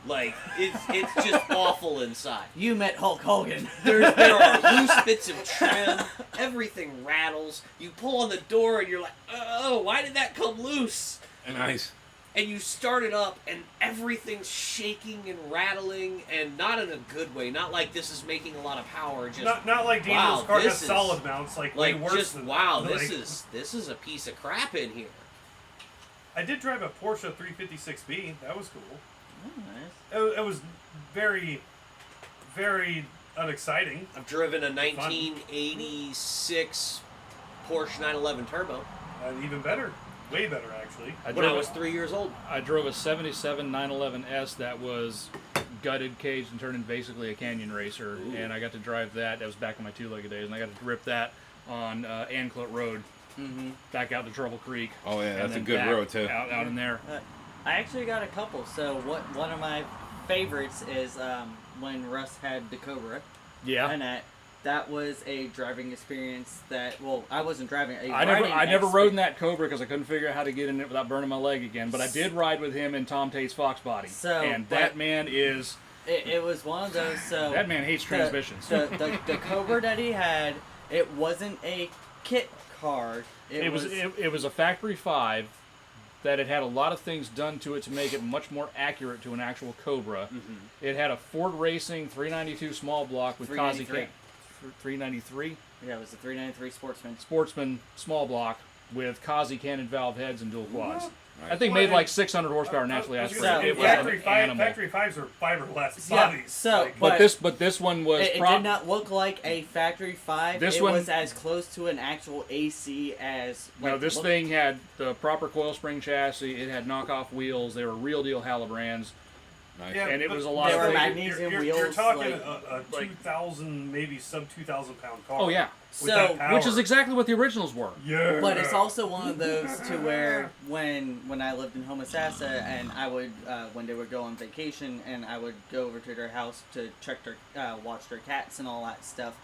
Like, it's just awful inside. You met Hulk Hogan. There are loose bits of trim. Everything rattles. You pull on the door and you're like, oh, why did that come loose? Nice. And you start it up and everything's shaking and rattling, and not in a good way. Not like this is making a lot of power. Just Not like Daniel's wow, car this has is- solid mounts, like way like worse just than wow, like, this is a piece of crap in here. I did drive a Porsche 356B. That was cool. Oh, nice. It was very, very unexciting. I've driven a 1986 Porsche 911 Turbo Even better. Way better, actually. when I was 3 years old. I drove a 77 911S that was gutted, caged, and turned into basically a canyon racer. Ooh. And I got to drive that. That was back in my two-legged days. And I got to rip that on Anclote Road back out to Trouble Creek. Oh yeah, and that's a then good back road too. Out in there. I actually got a couple. So one of my favorites is when Russ had the Cobra, Yeah. and that was a driving experience that, well, I wasn't driving. I never rode in that Cobra because I couldn't figure out how to get in it without burning my leg again. But I did ride with him in Tom Tate's Fox Body. So, and that man is... It was one of those, so... That man hates transmissions. The Cobra that he had, it wasn't a kit car. It was a factory 5 that had a lot of things done to it to make it much more accurate to an actual Cobra. It had a Ford Racing 392 small block with Kazi 393? Yeah, it was a 393 Sportsman small block with Kazi cannon valve heads and dual quads. Nice. That thing made like 600 horsepower naturally aspirated. It was factory an animal. Factory 5s are fiberglass Yeah, bodies. so, Like, But this one was it did not look like a factory 5. This it one- was as close to an actual AC as... No, this thing had the proper coil spring chassis. It had knockoff wheels. They were real deal Halibrands. Nice. yeah, and it but was a lot They of were things. magnesium you're wheels, talking like- a like- 2,000, maybe sub 2,000 pound car. Oh yeah, With that So, power. which is exactly what the originals were. Yeah. But it's also one of those to where when I lived in Homosassa and I would when they would go on vacation and I would go over to their house to check their watch their cats and all that stuff.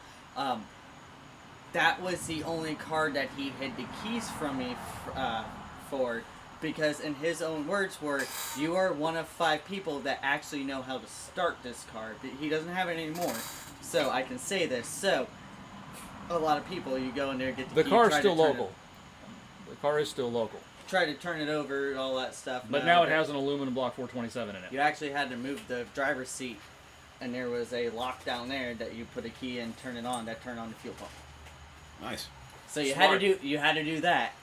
That was the only car that he hid the keys from me for, because in his own words were, "You are one of 5 people that actually know how to start this car." He doesn't have it anymore, so I can say this. So a lot of people, you go in there, get The key, car is try still to turn local. The car is still local. try to turn it over, all that stuff. But No, now it has an aluminum block 427 in it. You actually had to move the driver's seat, and there was a lock down there that you put a key in, turn it on, that turned on the fuel pump. Nice. So you Smart. had to do that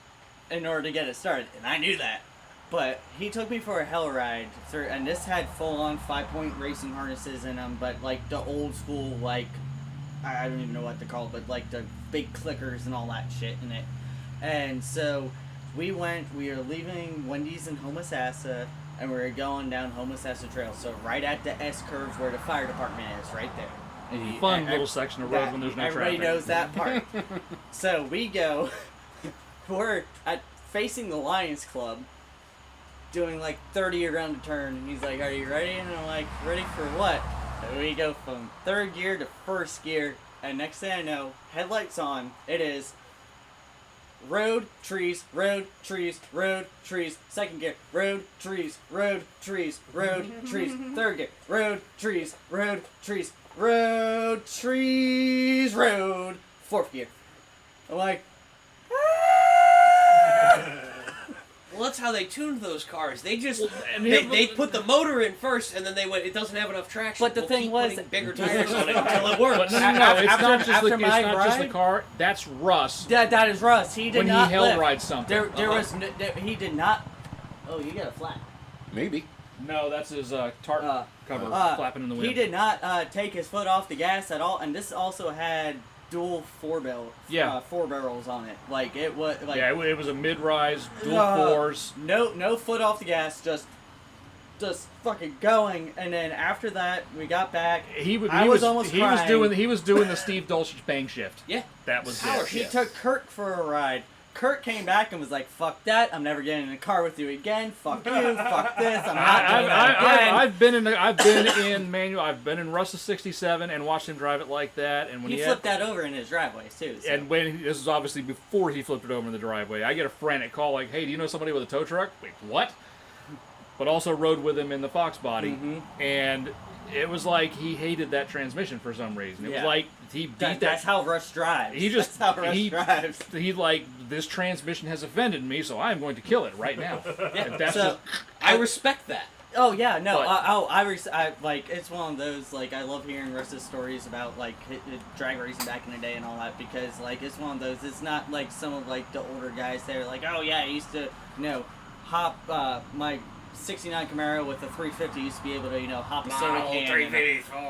in order to get it started, and I knew that. But he took me for a hell ride through, and this had full-on 5-point racing harnesses in them, but like the old school, like I don't even know what to call it, but like the big clickers and all that shit in it. And so we were leaving Wendy's in Homosassa, and we were going down Homosassa Trail. So right at the S curve where the fire department is, right there. And Fun little section of road when there's no everybody traffic. knows that part. So we go, we're facing the Lions Club, doing like 30 around the turn. And he's like, "Are you ready?" And I'm like, "Ready for what?" So we go from 3rd gear to 1st gear, and next thing I know, headlights on. It is road, trees, road, trees, road, trees. 2nd gear, road, trees, road, trees, road, trees. 3rd gear, road, trees, road, trees, road, trees, road. 4th gear. I'm like, Well, that's how they tuned those cars. They just and they put the motor in first, and then they went. It doesn't have enough traction. But the We'll thing keep was- putting bigger tires on it until it works. But no, After- it's not just after the, my it's not just the ride- car. That's Russ that is Russ. He did when he not hell lift. rides something. There was he did not. Oh, you got a flat. Maybe. No, that's his tarp cover flapping in the wind. He did not take his foot off the gas at all, and this also had dual four barrels on it. Like it was like it was a mid-rise dual fours. No foot off the gas, just fucking going. And then after that, we got back. He was almost he crying. was doing the Steve Dulcich bang shift. Yeah. That was Power it. He shift. took Kurt for a ride. Kurt came back and was like, "Fuck that! I'm never getting in a car with you again. Fuck you. Fuck this. I'm not doing that again." I've been in Russ's '67 and watched him drive it like that. And when He flipped that over in his driveways too. So. And this is obviously before he flipped it over in the driveway. I get a frantic call like, "Hey, do you know somebody with a tow truck?" Wait, what? But also rode with him in the Fox body, and it was like he hated that transmission for some reason. It was like he beat That's how Rush drives. He just That's how Rush drives. He like, this transmission has offended me, so I'm going to kill it right now. And that's So, just, I respect that. oh yeah, no, But- I like it's one of those like I love hearing Russ's stories about like drag racing back in the day and all that, because like it's one of those. It's not like some of like the older guys there like, "Oh yeah, I used to hop my '69 Camaro with a 350 used to be able to hop a soda can."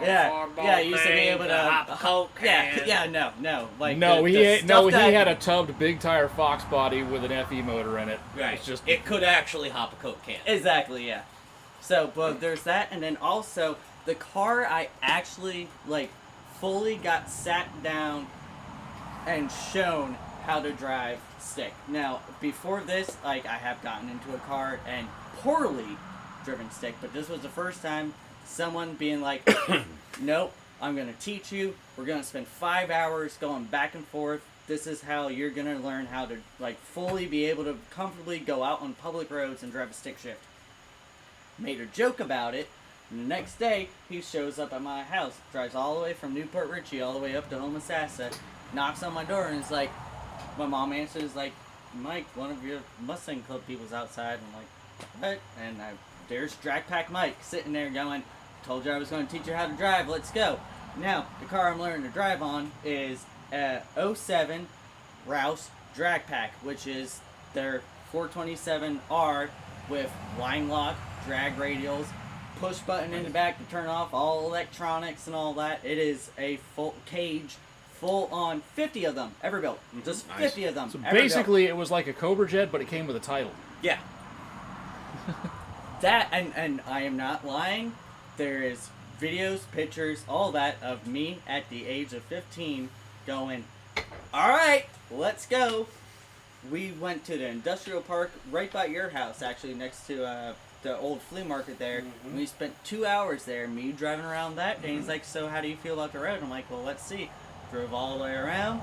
Yeah, you used to be able to hop a Coke can. no, like no, the he stuff that- had a tubbed big tire Fox body with an FE motor in it. Right. It's just It could actually hop a Coke can. Exactly, yeah. So, but there's that, and then also the car I actually like fully got sat down and shown how to drive stick. Now, before this, like, I have gotten into a car and poorly driven stick, but this was the first time someone being like, nope, I'm going to teach you. We're going to spend 5 hours going back and forth. This is how you're going to learn how to, like, fully be able to comfortably go out on public roads and drive a stick shift. Made a joke about it. And the next day, he shows up at my house, drives all the way from Newport Richie all the way up to Homosassa, knocks on my door, and is like, my mom answers like, Mike, one of your Mustang Club people's outside. I'm like, what? And there's Drag Pack Mike sitting there going, told you I was going to teach you how to drive, let's go. Now, the car I'm learning to drive on is a 07 Rouse Drag Pack, which is their 427R with line lock, drag radials, push button in the back to turn off all electronics and all that. It is a full cage, full on 50 of them ever built. Just 50 of them. So ever basically, it was like a Cobra Jet, but it came with a title. Yeah. built. That and I am not lying. There is videos, pictures, all that of me at the age of 15 going, all right, let's go. We went to the industrial park right by your house, actually, next to the old flea market there. Mhm. We spent 2 hours there, me driving around that. And he's like, so how do you feel about the road? I'm like, well, let's see. Drove all the way around.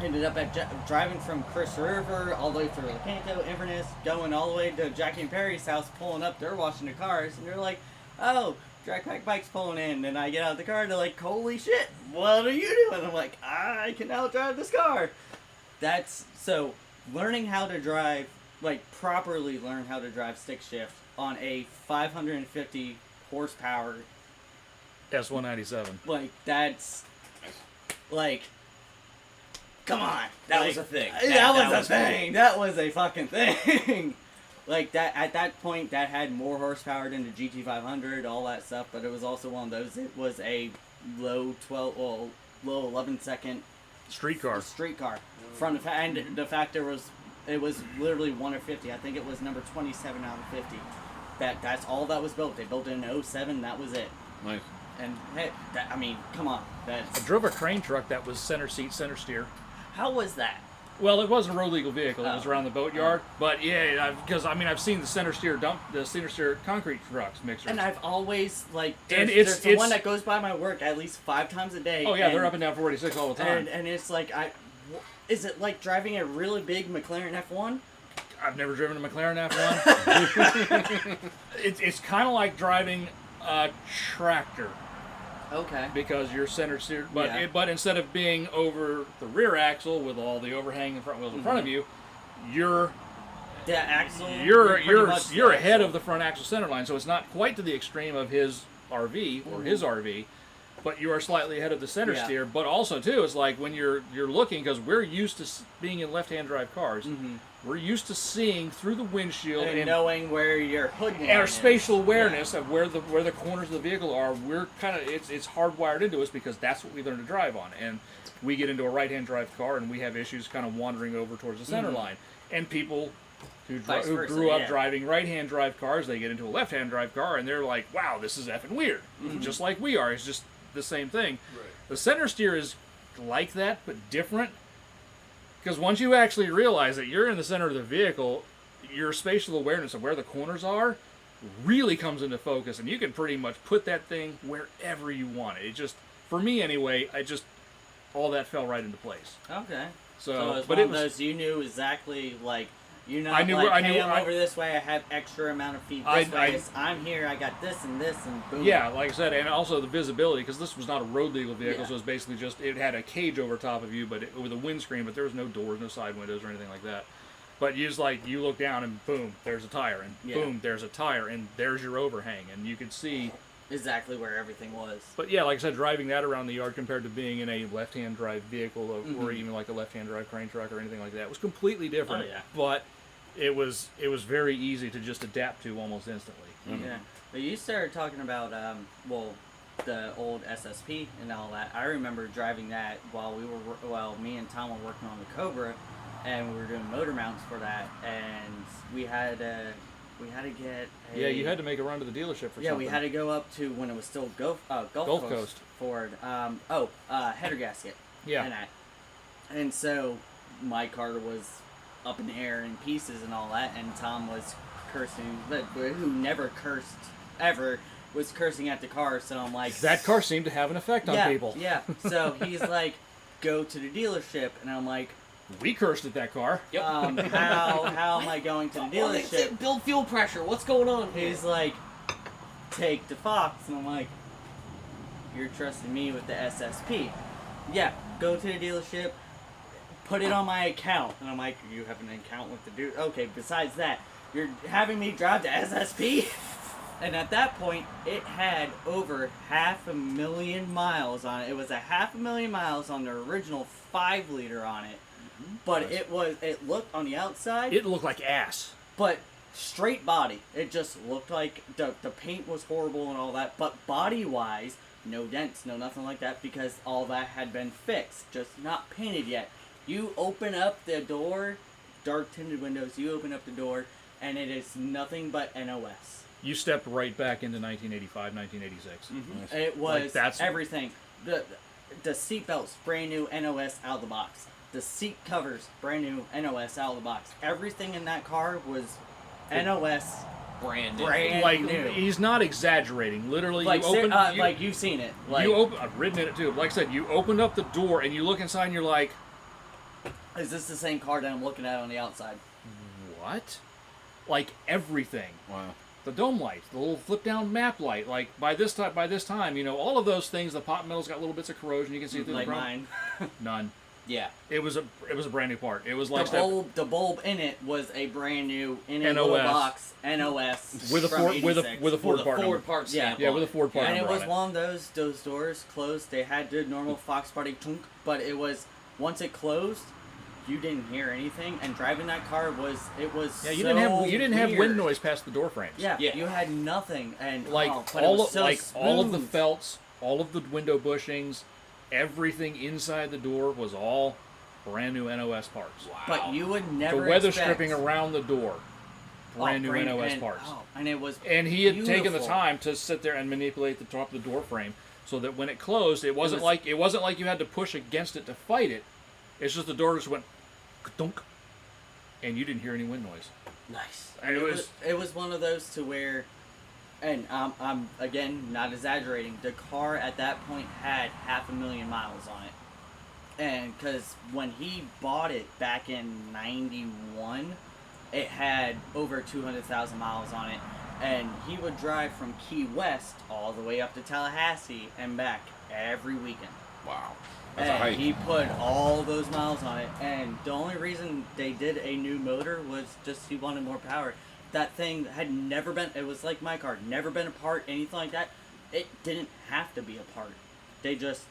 Ended up at driving from Chris River all the way through Lecanto, Inverness, going all the way to Jackie and Perry's house, pulling up. They're washing the cars, and they're like, oh, Drag Pack Bike's pulling in. And I get out of the car, and they're like, holy shit, what are you doing? I'm like, I can now drive this car. That's, so, learning how to drive, like, properly learn how to drive stick shift on a 550 horsepower, S197. like, that's, like, come on. That Like, was a thing. That was a was thing. That was a fucking thing. Like, that, at that point, that had more horsepower than the GT500, all that stuff, but it was also one of those, it was a low 11-second Streetcar. streetcar. From the and the fact it was literally 1 of 50. I think it was number 27 out of 50. That's all that was built. They built it in 07. That was it. Nice. And hey, I mean, come on. I That's drove a crane truck that was center seat, center steer. how was that? Well, it wasn't a road legal vehicle. It was Oh. around the boatyard. But yeah, because I've seen the center steer concrete trucks mixers. And I've always like And there's the it's- one that goes by my work at least 5 times a day. Oh yeah, they're up and down 46 all the time. And it's like is it like driving a really big McLaren F1? I've never driven a McLaren F1. It's kind of like driving a tractor Okay. because you're center steered, but Yeah. but instead of being over the rear axle with all the overhanging front wheels in front of you, you're The axle. you're pretty much the ahead axle. of the front axle center line, so it's not quite to the extreme of his RV or his RV, but you are slightly ahead of the center Yeah. steer. But also too, it's like when you're looking, because we're used to being in left-hand drive cars, we're used to seeing through the windshield and and knowing where your hood line our is. spatial awareness of where the corners of the vehicle are. We're kind of it's hardwired into us because that's what we learn to drive on. And we get into a right-hand drive car and we have issues kind of wandering over towards the center line. And people who Vice versa, grew up yeah. driving right-hand drive cars, they get into a left-hand drive car and they're like, wow, this is effing weird. Just like we are. It's just the same thing. Right. The center steer is like that, but different. Because once you actually realize that you're in the center of the vehicle, your spatial awareness of where the corners are really comes into focus, and you can pretty much put that thing wherever you want it. It just, for me anyway, all that fell right into place. Okay. So, it's but one it of was, those you knew exactly like. You know, I knew like, where- I hey, knew- I'm I- over this way. I have extra amount of feet this way. I'm here. I got this and this and boom. yeah, like I said, and also the visibility, because this was not a road legal vehicle, Yeah. so it was basically just, it had a cage over top of you, but with a windscreen, but there was no doors, no side windows or anything like that. But you just you look down and boom, there's a tire, and Yeah. boom, there's a tire, and there's your overhang, and you could see. Exactly where everything was. But yeah, like I said, driving that around the yard compared to being in a left-hand drive vehicle or Mm-hmm. even like a left-hand drive crane truck or anything like that was completely different. Oh, yeah. But it was very easy to just adapt to almost instantly. Yeah. But you started talking about the old SSP and all that. I remember driving that while me and Tom were working on the Cobra, and we were doing motor mounts for that, and we had to get a, Yeah, you had to make a run to the dealership for yeah, something. we had to go up to when it was still Gulf Gulf Coast Coast. Ford. Header gasket. Yeah. And so my car was up in the air in pieces and all that, and Tom was cursing, but who never cursed ever, was cursing at the car. So I'm like, That car seemed to have an effect on yeah, people. yeah. So he's like, go to the dealership, and I'm like, We cursed at that car. Yep. how am I going to the Well, they dealership? said build fuel pressure. What's going on here? He's like, take the Fox, and I'm like, you're trusting me with the SSP. Yeah, go to the dealership, put it on my account, and I'm like, you have an account with the dude? Okay, besides that, you're having me drive the SSP? And at that point, it had over 500,000 miles on it. It was 500,000 miles on the original 5-liter on it. But it looked on the outside, It looked like ass. but straight body. It just looked like the paint was horrible and all that. But body-wise, no dents, no nothing like that, because all that had been fixed, just not painted yet. You open up the door, dark tinted windows, you open up the door, and it is nothing but NOS. You stepped right back into 1985, 1986. It was Like, that's- everything. The seat belts, brand new NOS out of the box. The seat covers, brand new NOS out of the box. Everything in that car was NOS brand new. brand Like, new. he's not exaggerating. Literally, Like, you open... like you've seen it. Like, you open... I've ridden in it, too. Like I said, you opened up the door, and you look inside, and you're like, is this the same car that I'm looking at on the outside? what? Like, everything. Wow. The dome light, the little flip-down map light. Like, by this time, you know, all of those things, the pot metal's got little bits of corrosion. You can see it through Like the front. mine. None. Yeah. It was a brand new part. It was like The bulb in it was a brand new in a NOS. little box NOS with a from Ford, with a 86. with a Ford the part Ford number. part stamp. Yeah, on with a it. Ford part And it number was on one of those doors closed. They had the normal Fox body tunk, but it was once it closed, you didn't hear anything. And driving that car was Yeah, you so didn't have weird. wind noise past the door frames. Yeah, Yeah. you had nothing, and Like but it all was of, so all of the smooth. felts, all of the window bushings, everything inside the door was all brand new NOS parts. Wow. But you would The never weather expect, stripping around the door, brand new NOS and, parts. and it was And he had taken the beautiful. time to sit there and manipulate the top of the door frame so that when it closed, it wasn't was- like you had to push against it to fight it. It's just the door just went dunk, and you didn't hear any wind noise. Nice. And It was one of those to where, and I'm again not exaggerating. The car at that point had 500,000 miles on it, and because when he bought it back in '91, it had over 200,000 miles on it, and he would drive from Key West all the way up to Tallahassee and back every weekend. Wow. That's a And hike. he put all those miles on it, and the only reason they did a new motor was just he wanted more power. That thing had never been, it was like my car, never been apart, anything like that. It didn't have to be apart. They just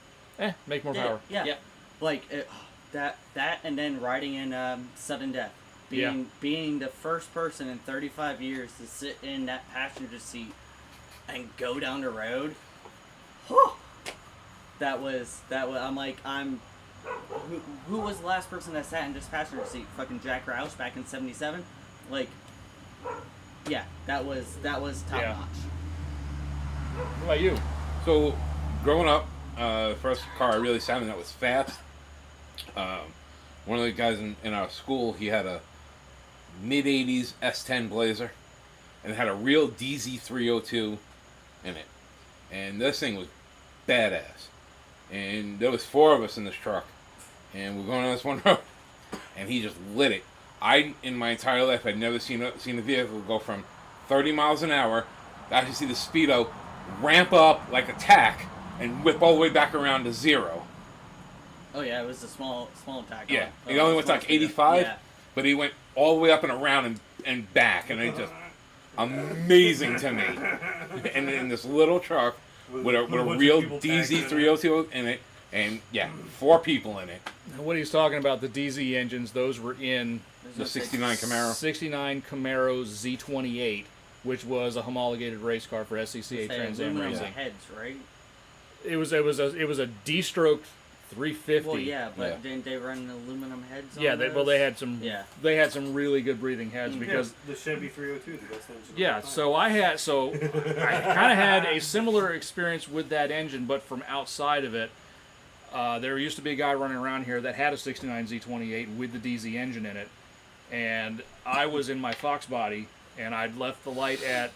Make more did power. it. Yeah. Yep. Like, that, and then riding in sudden death. Being the first person in 35 years to sit in that passenger seat and go down the road. Whew. That was who was the last person that sat in this passenger seat? Fucking Jack Roush back in '77. Like, yeah, that was top Yeah. notch. What about you? So, growing up, first car I really sat in that was fast. One of the guys in our school, he had a mid-'80s S10 Blazer, and it had a real DZ302 in it. And this thing was badass. And there was 4 of us in this truck, and we're going on this one road, and he just lit it. In my entire life, I'd never seen a vehicle go from 30 miles an hour to actually see the speedo ramp up like a tack and whip all the way back around to 0. Oh yeah, it was a small attack. Yeah, on- he only went to small like speedo. 85, Yeah. but he went all the way up and around and back, and it just amazing to me. And in this little truck with a bunch of real people packed in it. DZ302 in it, and yeah, 4 people in it. What he's talking about, the DZ engines, those were in There's The no 69 Camaro. 69 Camaro Z28, which was a homologated race car for SCCA They had Trans Am aluminum racing. heads, right? It was a D-stroked 350. Well, yeah, but Yeah. didn't they run aluminum heads? Yeah, on they those? had some. Yeah. They had some really good breathing heads because the Chevy 302, the best engine. yeah. So I kind of had a similar experience with that engine, but from outside of it. there used to be a guy running around here that had a 69 Z28 with the DZ engine in it, and I was in my Fox body, and I'd left the light at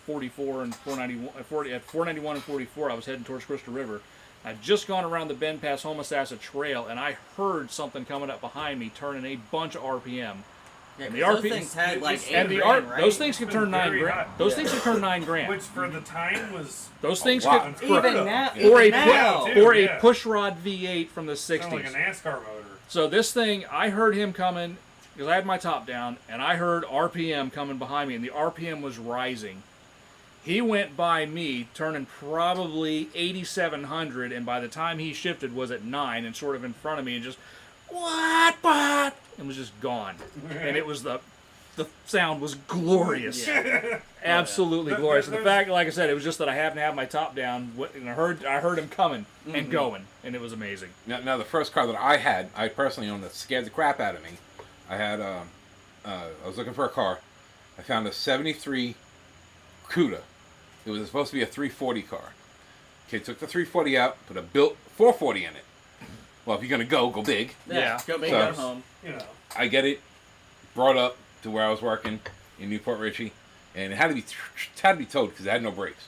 44 and 491, at 491 and 44. I was heading towards Crystal River. I'd just gone around the bend past Homosassa Trail, and I heard something coming up behind me, turning a bunch of RPM. Yeah, And 'cause the those RP things had like and 8 the grand, art, right? those things could It's been turn 9 very grand. hot. Those things could turn 9 grand. Which for the time was Those things lot. could Even of. now, or a even now. too. or a yeah. push rod V8 from the sound 60s. like a NASCAR motor. So this thing, I heard him coming because I had my top down, and I heard RPM coming behind me, and the RPM was rising. He went by me, turning probably 8,700, and by the time he shifted, was at 9 and sort of in front of me, and just what, and was just gone. And it was the sound was glorious, absolutely glorious. And the fact, like I said, it was just that I happened to have my top down, and I heard him coming and going, and it was amazing. Now, the first car that I personally owned that scared the crap out of me. I had, I was looking for a car. I found a '73 Cuda. It was supposed to be a 340 car. Okay, took the 340 out, put a built 440 in it. Well, if you're gonna go big. Yeah. Go big, So- go home. You know. I get it brought up to where I was working in Newport Richie, and it had to be towed because it had no brakes.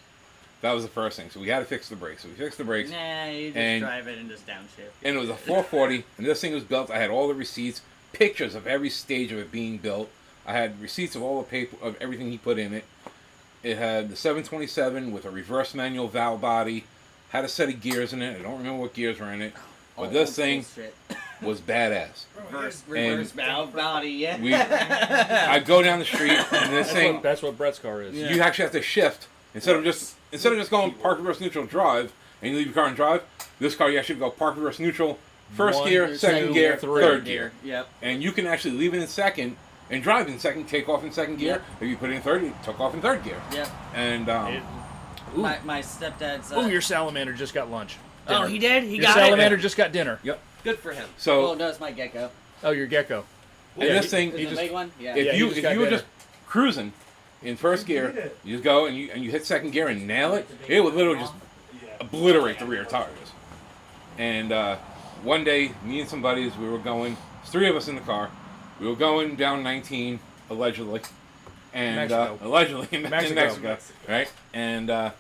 That was the first thing. So we had to fix the brakes. So we fixed the brakes, Nah, you just And- drive it and just downshift. and it was a 440. And this thing was built. I had all the receipts, pictures of every stage of it being built. I had receipts of all the paper of everything he put in it. It had the 727 with a reverse manual valve body. Had a set of gears in it. I don't remember what gears were in it, but Oh, this thing bullshit. was badass. Reverse valve body, yeah. We, I go down the street, and this thing, That's what Brett's car is. Yeah. you actually have to shift instead of just going park, reverse, neutral, drive, and you leave your car and drive. This car, you actually go park, reverse, neutral, first One, gear, two, second gear, three. third gear, Yep. and you can actually leave it in second and drive in second, take off in second gear. If you put it in third, you took off in third gear. Yep. And Ooh. My stepdad's. Ooh, your salamander just got lunch. Oh, Dinner. he did? He Your got salamander it? just got dinner. yep. Good for him. So- Oh, no, it's my gecko. Oh, your gecko. And Yeah, this thing, Is he it a just- big one? Yeah. if Yeah, he you just if got you were dinner. just cruising in first gear, you just go and you hit second gear and nail it. It would literally just obliterate the rear tires. And one day, me and some buddies, we were going. There's 3 of us in the car. We were going down 19 allegedly, and Mexico. allegedly in Mexico. Mexico, right? And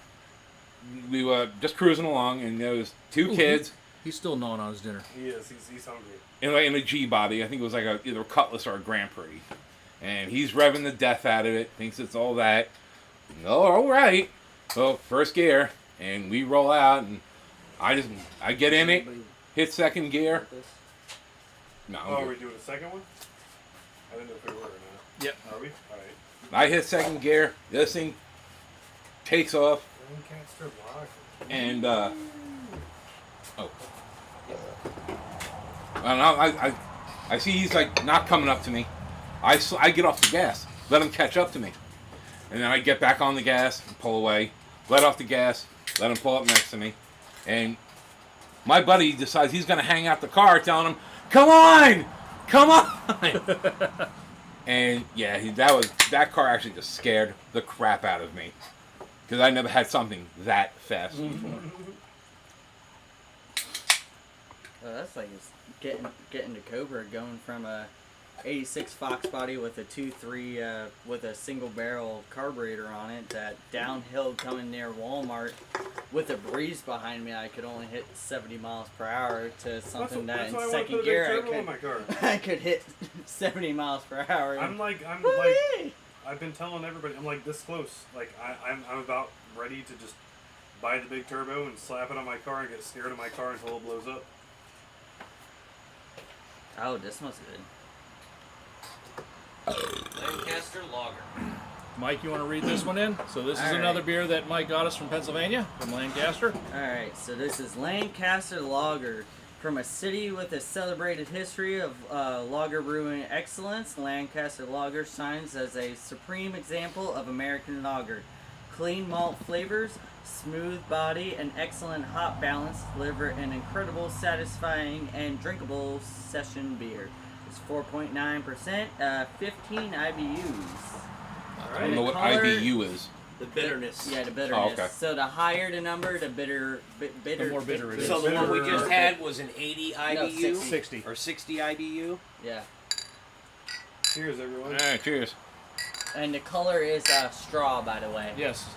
we were just cruising along, and there was 2 kids He's still gnawing on his dinner. He is. He's hungry. in a G body. I think it was like either a Cutlass or a Grand Prix, and he's revving the death out of it. Thinks it's all that. Oh, all right. So first gear, and we roll out, and I get in it, hit second gear. No, I'm Oh, are good. we doing a second one? I didn't know if we were or not. Yep. Are we? All right. I hit second gear. This thing takes off, Lancaster Lock. and and I see he's like not coming up to me. I get off the gas, let him catch up to me, and then I get back on the gas and pull away, let off the gas, let him pull up next to me, and my buddy decides he's gonna hang out the car, telling him, "Come on, come on." And yeah, that car actually just scared the crap out of me because I never had something that fast before. Oh, that's like it's getting to Cobra, going from a 86 Fox body with a 2.3 with a single barrel carburetor on it, that downhill coming near Walmart with a breeze behind me, I could only hit 70 miles per hour, to something that in why I wanna second put a big gear turbo in my car. I could hit 70 miles per hour. I'm like, Whee! I've been telling everybody, I'm like this close. Like I'm about ready to just buy the big turbo and slap it on my car and get scared of my car until it blows up. Oh, this must have been. Lancaster Lager. Mike, you want to read this one in? So this is All another right. beer that Mike got us from Pennsylvania, from Lancaster. Alright, so this is Lancaster Lager. From a city with a celebrated history of lager brewing excellence, Lancaster Lager shines as a supreme example of American lager. Clean malt flavors, smooth body, and excellent hop balance deliver an incredible, satisfying, and drinkable session beer. It's 4.9%, 15 IBUs. I don't know what IBU is. The bitterness. Yeah, the bitterness. okay. So the higher the number, the bitter. The more bitter it is. So the one we just Bitter. had was an 80 IBU? 60. Or 60 IBU? Yeah. Cheers, everyone. All right, cheers. And the color is straw, by the way. Yes.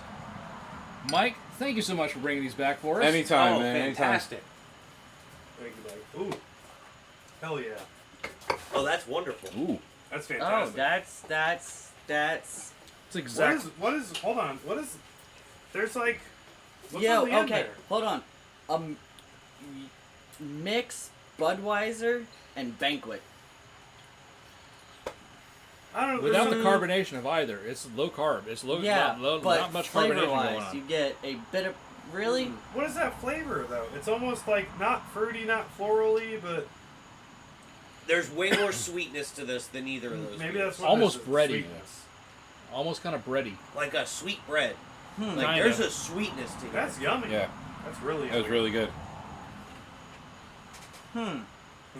Mike, thank you so much for bringing these back for us. Anytime, Oh, man. Anytime. fantastic. Thank you, Mike. Ooh. Hell yeah. Oh, that's wonderful. Ooh. That's Oh, fantastic. that's. It's What exact. hold on, what is, there's like, what's Yo, on the end okay, there? hold on. Mix Budweiser and Banquet. I don't know. Without the there's carbonation of either, it's low carb. It's low, Yeah, but not much carbonation going flavor-wise, on. you get a bit of really. What is that flavor, though? It's almost like not fruity, not florally, but There's way more sweetness to this than either of those. maybe beers. that's what Almost it is, bready. sweetness. Almost kind of bready. Like a sweet bread. Like Kinda. there's a sweetness to it. That's yummy. Yeah, That's really that was really good.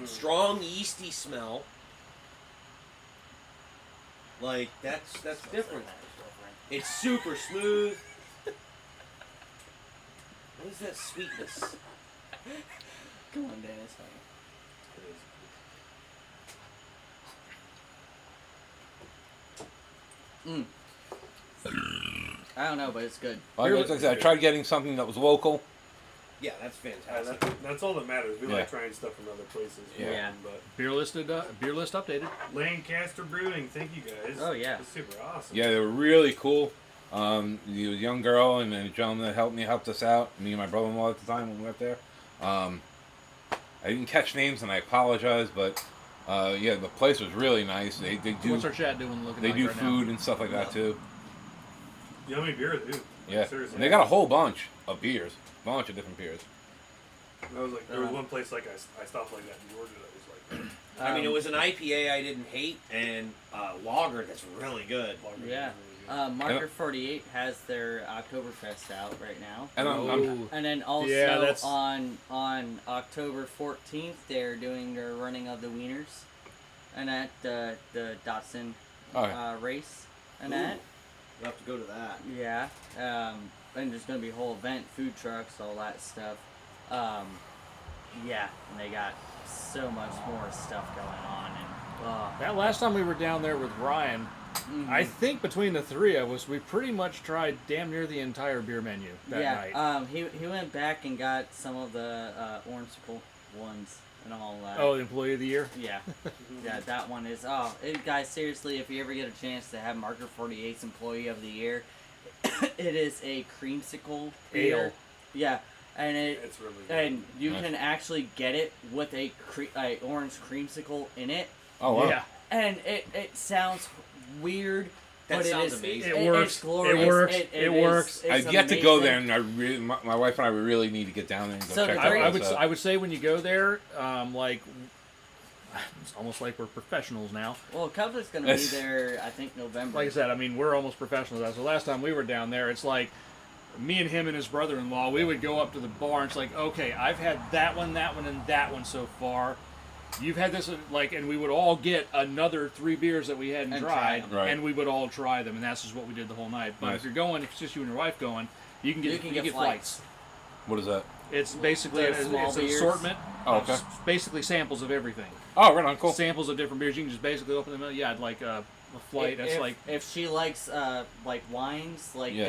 Strong yeasty smell. Like that's different. It's super smooth. What is that sweetness? Come on, Dennis. I don't know, but it's good. Like I said, I tried getting something that was local. Yeah, that's Yeah, fantastic. that's all that matters. We Yeah. like trying stuff from other places. Yeah. But Beer list updated. Lancaster Brewing, thank you guys. Oh, yeah. That's super awesome. Yeah, they were really cool. The young girl and the gentleman that helped us out, me and my brother-in-law at the time when we went there. I didn't catch names and I apologize, but yeah, the place was really nice. They do What's our chat doing? Looking they like do right food and stuff like that too. Yummy beer, dude. Yeah, Seriously. and they got a whole bunch of beers, a bunch of different beers. I was like, there was one place like I stopped like that in Georgia that was like. I mean, it was an IPA I didn't hate and lager that's really good. Yeah. Marker 48 has their Oktoberfest out right now. And I'm And then also Yeah, that's- on October 14th, they're doing their running of the wieners, and at the Datsun Oh. race, and that. We'll have to go to that. Yeah. And there's gonna be a whole event, food trucks, all that stuff. Yeah, and they got so much more stuff going on, and That last time we were down there with Ryan, I think between the three of us, we pretty much tried damn near the entire beer menu that yeah. night. He went back and got some of the orangesicle ones and all that. Oh, the employee of the year. Yeah, yeah, that one is. Guys, seriously, if you ever get a chance to have Marker 48's Employee of the Year, it is a creamsicle beer. Ale. Yeah, and It's really good. and you Nice. can actually get it with a orange creamsicle in it, oh wow. Yeah. and it sounds weird. That but sounds it is, amazing. It works. It's glorious. It works. It It is- works. it's I've yet to go amazing. there, and I really, my wife and I really need to get down there and go So check the that great- place out. I would say when you go there, like it's almost like we're professionals now. Well, Cup's gonna be there. I think November. Like I said, I mean we're almost professionals. Now. So last time we were down there, it's like me and him and his brother-in-law. We would go up to the bar and it's like, okay, I've had that one, and that one so far. You've had this, like, and we would all get another 3 beers that we hadn't And try tried, 'em. Right. and we would all try them, and that's just what we did the whole night. But Nice. if you're going, if it's just you and your wife going, you can get You can you get flights. What is that? It's basically The it's small an beers. assortment. Oh, of okay. Basically samples of everything. Oh, right on, cool. Samples of different beers. You can just basically open them up. Yeah, I'd like a flight. That's if, like if she likes like wines, like Yeah.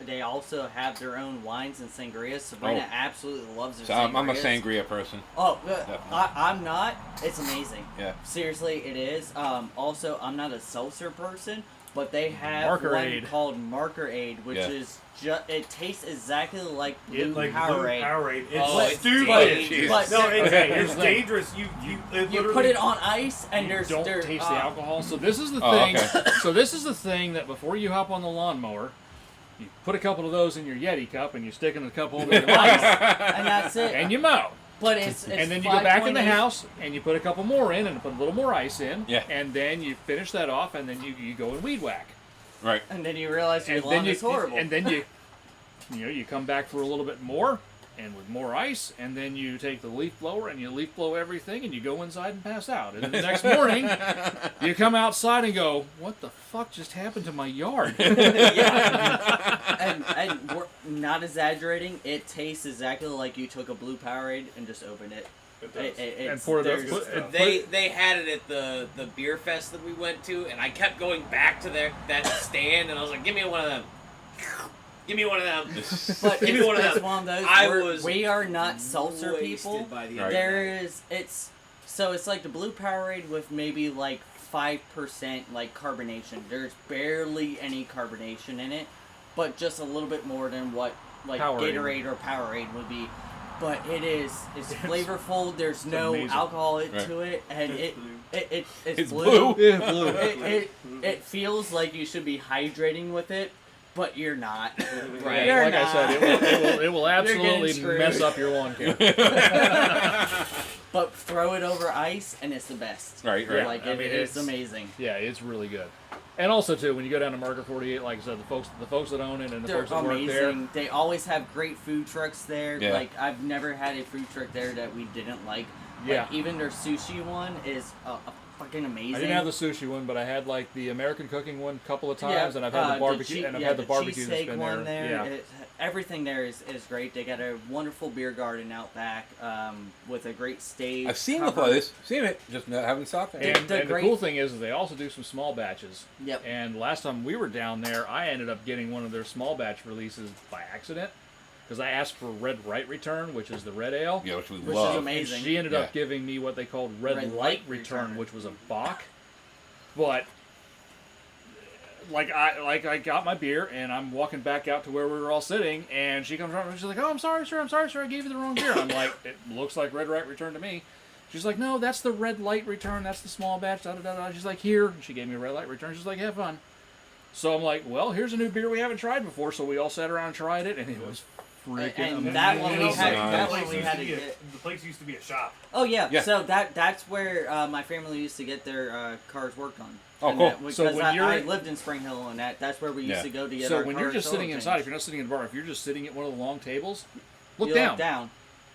they also have their own wines and sangrias. Sabrina Oh. absolutely loves their So sangrias. I'm a sangria person. Oh, Definitely. I'm not. It's amazing. Yeah. Seriously, it is. Also, I'm not a seltzer person, but they have Marker one Aid. called Marker Aid, which Yeah. is it tastes exactly like Yeah, Blue like Powerade. Powerade. It's Oh, it's stupid. dangerous. But No, it's, Okay, here's it's the thing. dangerous. You you literally put it on ice, and you there's don't there, taste the alcohol. So this is the Oh, thing. okay. So this is the thing that before you hop on the lawnmower, you put a couple of those in your Yeti cup and you stick in a couple of the ice, ice and that's it. and you mow. But it's And then you go back in the 5.8. house and you put a couple more in and put a little more ice in. Yeah. And then you finish that off and then you go and weed whack. Right. and then you realize your And lawn then you is horrible. and then you come back for a little bit more and with more ice, and then you take the leaf blower and you leaf blow everything, and you go inside and pass out. And then the next morning, you come outside and go, "What the fuck just happened to my yard?" And we're not exaggerating. It tastes exactly like you took a blue Powerade and just opened it. And poured there's- it. They had it at the beer fest that we went to, and I kept going back to that stand, and I was like, "Give me one of them. Give me one of them." But Give me it's, one of it's them. one of those. I where was we are not seltzer wasted people. by the end Right. of There that. is it's like the blue Powerade with maybe like 5% like carbonation. There's barely any carbonation in it, but just a little bit more than what like Powerade. Gatorade or Powerade would be. But it's flavorful. There's no amazing. alcohol Right. to it, and it's It's blue. blue. Yeah, blue. It feels like you should be hydrating with it, but you're not. Right. You're Like I said, it will getting absolutely screwed. mess up your lawn care. But throw it over ice, and it's the best. Right, right. Like I mean, it's it's- amazing. Yeah, it's really good. And also too, when you go down to Market 48, like I said, the folks that own it and the They're folks that work there, amazing. They always have great food trucks there. Yeah. Like I've never had a food truck there that we didn't like. Yeah. Like, even their sushi one is fucking amazing. I didn't have the sushi one, but I had like the American cooking one a couple of times, and I've had the the barbecue, chee- and I've yeah, had the barbecue that's cheesesteak been one there. there. Yeah. Everything there is great. They got a wonderful beer garden out back with a great stage. I've seen the covered. place, seen it, just haven't stopped there. And, the and the great- cool thing is they also do some small batches. Yep. And last time we were down there, I ended up getting one of their small batch releases by accident because I asked for Red Right Return, which is the red ale. Yeah, which we Which is love. amazing. And she ended Yeah. up giving me what they called Red, Red Light Light Return, Return. which was a Bock. But I got my beer and I'm walking back out to where we were all sitting, and she comes around and she's like, "Oh, I'm sorry, sir, I gave you the wrong beer." I'm like, "It looks like Red Right Return to me." She's like, "No, that's the Red Light Return. That's the small batch." Da da da da. She's like, "Here." And she gave me a Red Light Return. She's like, "Have fun." So I'm like, "Well, here's a new beer we haven't tried before." So we all sat around and tried it, and it was freaking And amazing. that one we Nice. had. Nice. That The one place we used had to to be a- get. the place used to be a shop. Oh yeah. Yeah. So that's where my family used to get their cars worked on. Oh, And cool. Because So when I you're- lived in Spring Hill, and that's where we used Yeah. to go to get So our when you're cars just sitting oil inside, if changed. you're not sitting in a bar, if you're just sitting at one of the long tables, look You down. look down.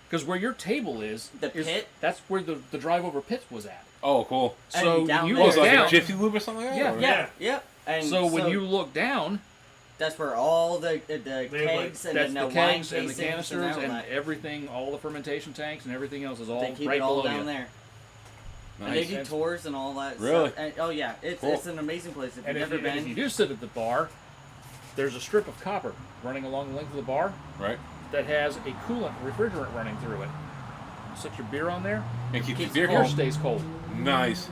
Because where your table is, The pit? that's where the drive over pit was at. Oh, cool. And So down you there- Was look it like down. a Jiffy Lube or something like that? Yeah. or- Yeah. Yep. And So when you look down, that's where all the have, like, kegs and that's then the the wine kegs and the casings canisters all and that. everything, all the fermentation tanks and everything else is all They keep right it all below down you. there. And they Nice. do tours and all that Really? stuff. And, oh yeah, it's Cool. it's an amazing place. If And you've if, never you, and if been, you do sit at the bar, there's a strip of copper running along the length of the bar Right? that has a coolant refrigerant running through it. Set your beer on there, And keep Keeps your beer beer cold. stays cold. Nice.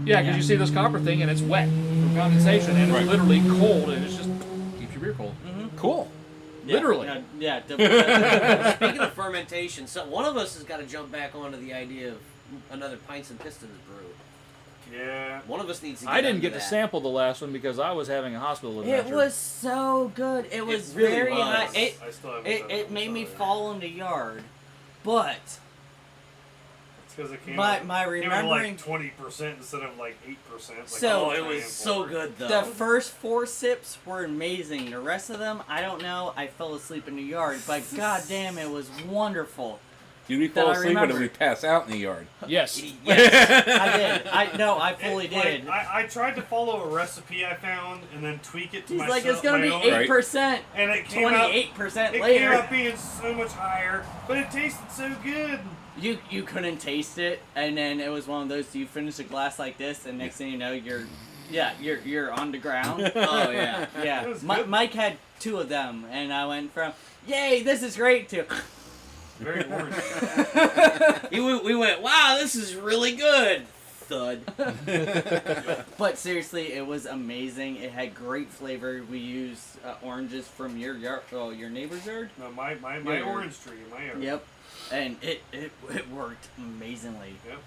Yeah, because you see this copper thing and it's wet from condensation and Right. it's literally cold and it's just keeps your beer cold. Cool. Literally. yeah. Speaking of fermentation, so one of us has got to jump back onto the idea of another Pints and Pistons brew. Yeah. One of us needs to. I didn't onto get to that. sample the last one because I was having a hospital It adventure. was so good. It was really very was. high. It I still haven't it, done it made me sorry. fall in the yard, but It's because it came my out, my came out remembering like 20% instead of like 8%. Like, So- Oh, it was so good though. the first 4 sips were amazing. The rest of them, I don't know. I fell asleep in the yard, but goddamn, it was wonderful. Did we That fall I asleep or did remember. we pass out in the yard? Yes. Yes, I did. I fully It, like, did. I tried to follow a recipe I found and then tweak it to He's myself. like, it's gonna my be own, 8%, and it came out. 28% It came later. out being so much higher, but it tasted so good. You couldn't taste it, and then it was one of those. You finish a glass like this, and next thing you know, you're on the ground. Oh yeah. Yeah, It was good. Mike had 2 of them, and I went from "Yay, this is great" to Very orange. We went. Wow, this is really good. Thud. But seriously, it was amazing. It had great flavor. We used oranges from your yard, your neighbor's yard. No, my Yeah. orange tree, my yard. Yep, and it worked amazingly. Yep.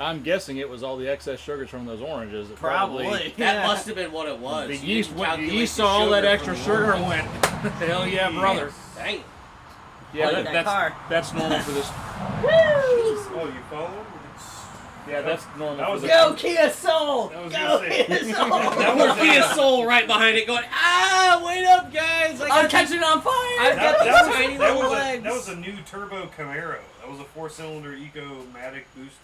I'm guessing it was all the excess sugars from those oranges. That Probably. That Yeah. must have been what it was. The You yeast didn't went. The calculate yeast the saw all that sugar extra from sugar the- and went, "Hell yeah, brother!" Dang. Yeah, Look at that that's car. that's normal for this. Oh, you follow? Yeah, that's normal. That was for a- the- Go Kia Soul! I was Go gonna say- Kia Soul! That Or was be a a- soul right behind it going, ah, wait up, guys. I'm catching on fire! I've got That, these that was, tiny that, little was a, legs. that was a new turbo Camaro. That was a 4-cylinder Eco-Matic boost.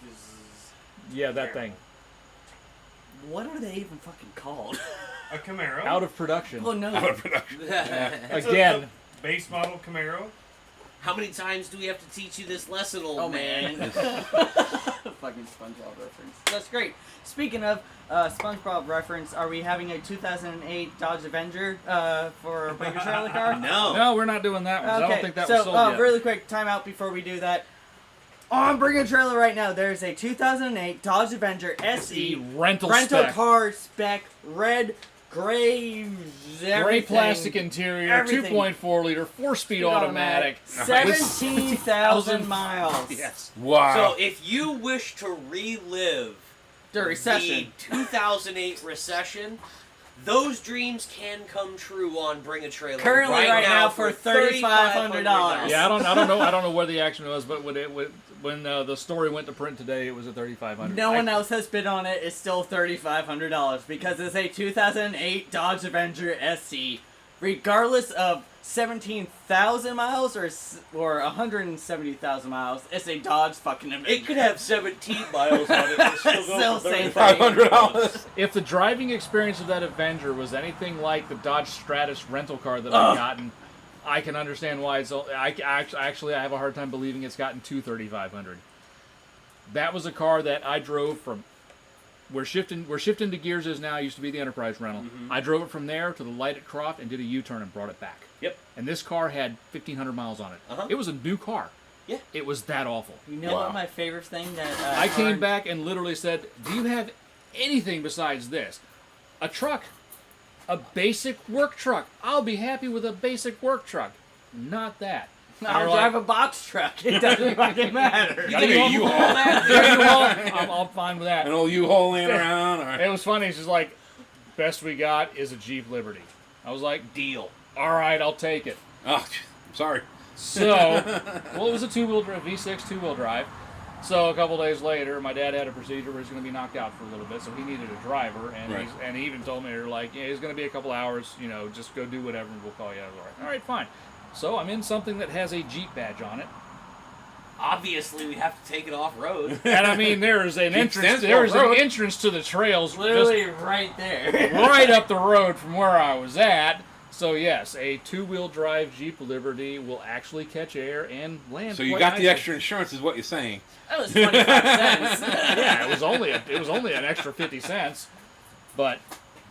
Yeah, that thing. What are they even fucking called? A Camaro. Out of production. Oh no. Out of production. It's Again. a base model Camaro. How many times do we have to teach you this lesson, old Oh man? man. Fucking SpongeBob reference. That's great. Speaking of SpongeBob reference, are we having a 2008 Dodge Avenger for a Bring Your Trailer car? No. No, we're not doing that one. I don't think that so, was sold yet. really quick, time out before we do that. On Bring Your Trailer right now, there's a 2008 Dodge Avenger SE rental spec. car spec, red, gray, Gray everything. plastic interior, Everything. 2.4 liter, 4-speed automatic. 17,000 miles. Yes. Wow. So if you wish to relive The recession. the 2008 recession, those dreams can come true on Bring a Trailer. Currently right now for $3,500. Yeah, I don't know where the action was, but when the story went to print today, it was at $3,500. No one else has bid on it. It's still $3,500 because it's a 2008 Dodge Avenger SE. Regardless of 17,000 miles or 170,000 miles, it's a Dodge fucking Avenger. It could have 17 miles on it. But still Still go for same $500. If the driving experience of that Avenger was anything like the Dodge Stratus rental car that I've gotten, I can understand why it's. Actually, I have a hard time believing it's gotten to $3,500. That was a car that I drove from. Where shifting to gears is now used to be the Enterprise rental. Mm-hmm. I drove it from there to the light at Croft and did a U-turn and brought it back. Yep. And this car had 1,500 miles on it. Uh-huh. It was a new car. Yeah. It was that awful. You know what my favorite thing that I came Orange- back and literally said, "Do you have anything besides this? A truck, a basic work truck. I'll be happy with a basic work truck. Not that." I'll drive a box truck. It doesn't fucking matter. Gotta be a U-Haul. I'm fine with that. An old U-Haul laying around. Or... It was funny. It's just like, best we got is a Jeep Liberty. I was like, Deal. all right, I'll take it. Oh, sorry. So, well, it was a two-wheel drive, V6 two-wheel drive. So a couple days later, my dad had a procedure where he's going to be knocked out for a little bit, so he needed a driver, and Right. and he even told me, they're like, yeah, it's going to be a couple hours, just go do whatever, and we'll call you out. All right, fine. So I'm in something that has a Jeep badge on it, Obviously, we have to take it off road. and I mean there is an Jeep entrance. stands There for is an road. entrance to the trails, Literally right there. just right up the road from where I was at. So yes, a two-wheel drive Jeep Liberty will actually catch air and land. So you quite got the nicely. extra insurance, is what you're saying. That was 25 cents. Yeah, it was only an extra 50 cents, but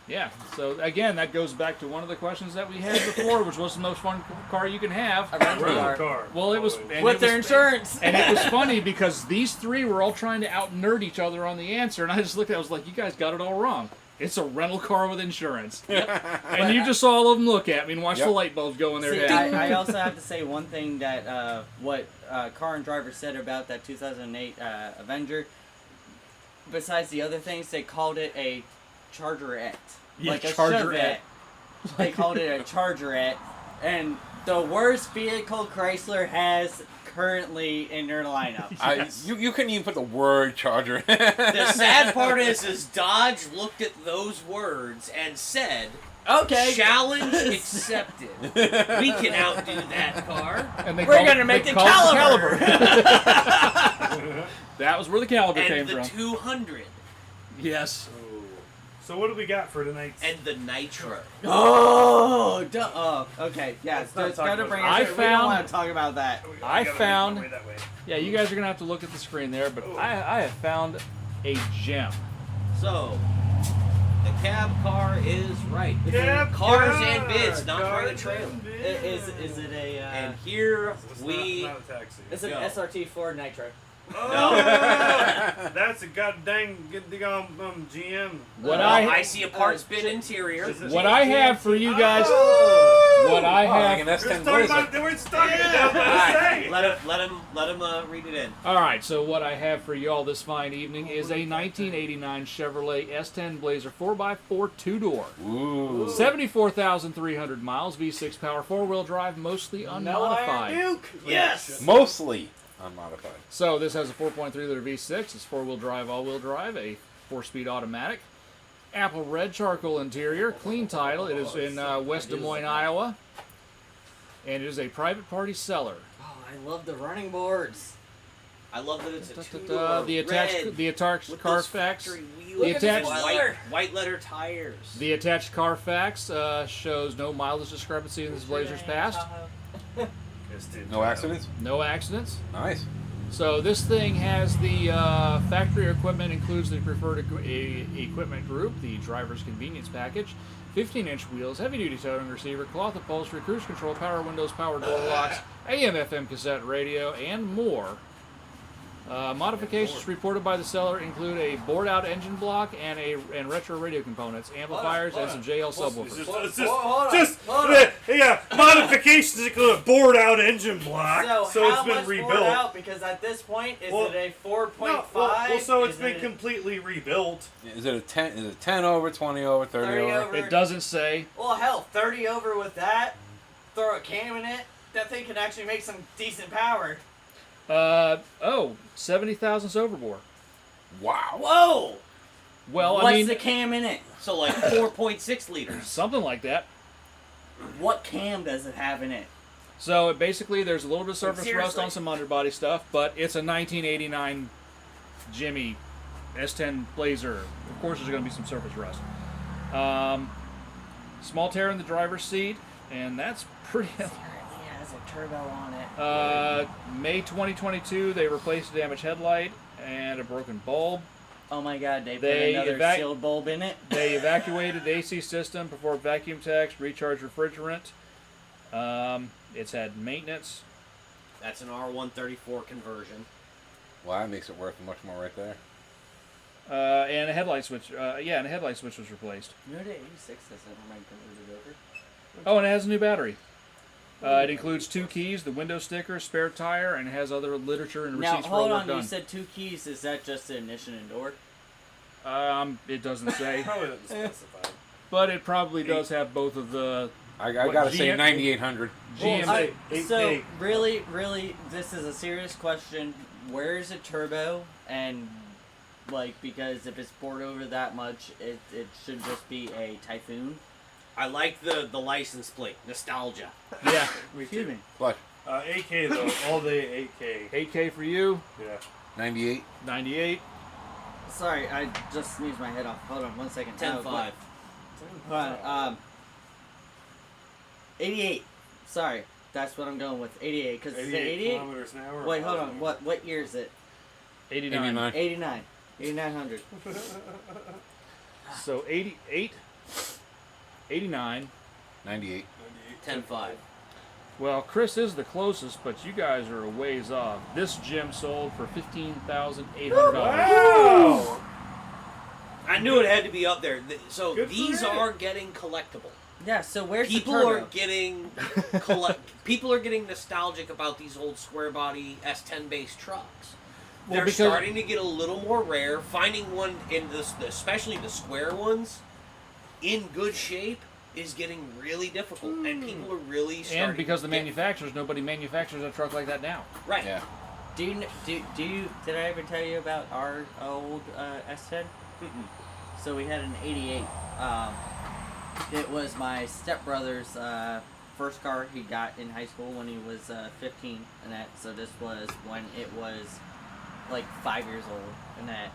yeah. So again, that goes back to one of the questions that we had before, which was the most fun car you can have. A rental Rental car. car. Well, it was and With it their was- insurance. And it was funny because these three were all trying to out-nerd each other on the answer, and I just looked at it, I was like, you guys got it all wrong. It's a rental car with insurance. And you just saw all of them look at me and watch the Yep. light bulbs go in their See, head. I also have to say one thing that what Car and Driver said about that 2008 Avenger. Besides the other things, they called it a Chargerette, Yeah, like a Chargerette. Chevette. They called it a Chargerette, and the worst vehicle Chrysler has currently in their lineup. You couldn't even put the word charger. The sad part is Dodge looked at those words and said, Okay, challenge accepted. We can outdo that car. And they we're called- gonna they make the called it Caliber. That was where the caliber And came the from. 200. Yes. So what do we got for tonight? And the Nitro. Okay, yeah, Let's not it's talk gotta about bring that. us. We don't want to talk about that. We I gotta make found- my way that way. Yeah, you guys are going to have to look at the screen there, but I have found a gem. So, the cab car is right. Cab Cars car, and bids, not cars bring a trailer. and bids. Is it a? And here It's we. not a taxi. It's an Go. SRT Ford Nitro. Oh, that's a goddamn GM. What I see a parts bin interior. Is it- What I have for you guys, Oh! what I Like have. an S10 We're talking Blazer. about. We're talking about. Alright, let him read it in. All right, so what I have for y'all this fine evening is a 1989 Chevrolet S10 Blazer 4x4 two-door. Ooh. 74,300 miles, V6 power, four-wheel drive, mostly unmodified. Duke. Yes. Mostly. unmodified. So this has a 4.3 liter V6. It's 4-wheel drive, all-wheel drive, a 4-speed automatic. Apple red charcoal interior, clean title. It is in West Des Moines, Iowa. And it is a private party seller. Oh, I love the running boards. I love that it's a The attached with those Carfax. factory The wheels, attached white letter tires. The attached Carfax shows no mileage discrepancy in this Blazer's past. No accidents? No accidents. Nice. So this thing has the factory equipment, includes the preferred equipment group, the driver's convenience package, 15-inch wheels, heavy-duty towing receiver, cloth upholstery, cruise control, power windows, power door locks, AM/FM cassette radio, and more. Modifications reported by the seller include a bored-out engine block and retro radio components, amplifiers, and some JL subwoofers. Yeah, modifications include a bored out engine block, so how it's been much rebuilt. bored out? Because at this point, is it a 4.5? So it's Is been it completely rebuilt. Is it a 10? Is it 10 over, 20 over, 30 30 over? over? It doesn't say. Well, hell, 30 over with that. Throw a cam in it. That thing can actually make some decent power. 70,000 overbore. Wow. Whoa! Well, What's I mean, the cam in it? So like 4.6 liters. something like that. What cam does it have in it? So basically, there's a little bit of surface rust Seriously. on some underbody stuff, but it's a 1989 Jimmy S10 Blazer. Of course, there's going to be some surface rust. Small tear in the driver's seat, and that's pretty. It has a turbo on it. May 2022, they replaced a damaged headlight and a broken bulb. Oh my god, they put They another sealed bulb in it? They evacuated the AC system, performed vacuum checks, recharged refrigerant. It's had maintenance. That's an R134 conversion. Well, that makes it worth much more right there. And a headlight switch. And a headlight switch was replaced. You know the 86 doesn't remain converted over? Oh, and it has a new battery. It includes 2 keys, the window sticker, spare tire, and it has other literature and Now, receipts for all hold work on, done. you said 2 keys. Is that just the ignition and door? It doesn't say, Probably doesn't specify. but it probably does have both of the I What, gotta say GM 9800. GM. So, really, this is a serious question. Where is a turbo? And, because if it's poured over that much, it should just be a Typhoon. I like the license plate. Nostalgia. Yeah. Excuse me. What? 8K though, all day 8K. 8K for you, Yeah. 98? 98. Sorry, I just sneezed my head off. Hold on 1 second. 10.5. Hold on. 88. Sorry, that's what I'm going with. 88. Because is it 88? kilometers an hour. Wait, hold on. What year is it? 89. 89. 89. 8900. So 88, 89. 98. 10.5. Well, Chris is the closest, but you guys are a ways off. This gym sold for $15,800. Wow! I knew it had to be up there. So Good for these it. are getting collectible. Yeah, so where's People the turbo? are getting people are getting nostalgic about these old square body S10 based trucks. Well, They're because- starting to get a little more rare. Finding one in especially the square ones, in good shape is getting really difficult, and people are really starting. And because to the get- manufacturers, nobody manufactures a truck like that now. right? Yeah. Did I ever tell you about our old S10? So we had an 88. It was my stepbrother's first car he got in high school when he was 15, and that. So this was when it was like 5 years old, and that.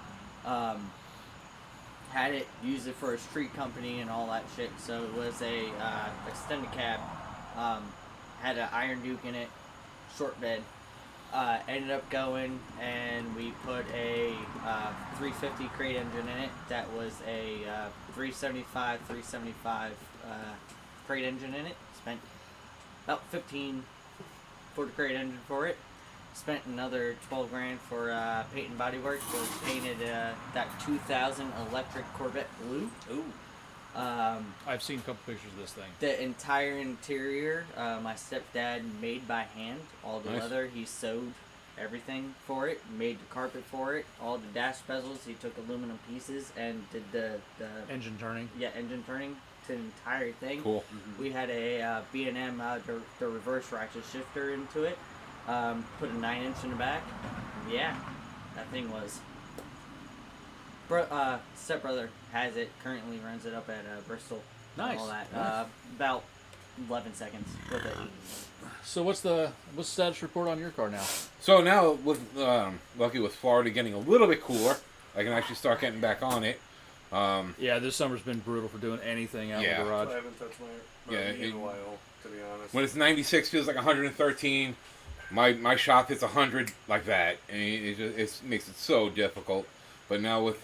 Had it, used it for a street company and all that shit. So it was a extended cab. Had an Iron Duke in it, short bed. Ended up going and we put a 350 crate engine in it. That was a 375 crate engine in it. Spent about 15 for the crate engine for it. Spent another 12 grand for paint and body work. So painted that 2000 electric Corvette blue. Ooh. I've seen a couple pictures of this thing. The entire interior, my stepdad made by hand. All the Nice. leather, he sewed everything for it. Made the carpet for it. All the dash bezels, he took aluminum pieces and did the Engine turning. engine turning to the entire thing. Cool. We had a B&M the reverse ratchet shifter into it. Put a 9-inch in the back. Yeah, that thing was. Stepbrother has it. Currently runs it up at Bristol. Nice. All that. Nice. About 11 seconds with it. So what's the status report on your car now? So now, with lucky with Florida getting a little bit cooler, I can actually start getting back on it. Yeah, this summer's been brutal for doing anything out in Yeah. the garage. I haven't touched my Yeah, in it- a while, to be honest. When it's 96, feels like 113. My shop hits 100 like that, and it makes it so difficult. But now with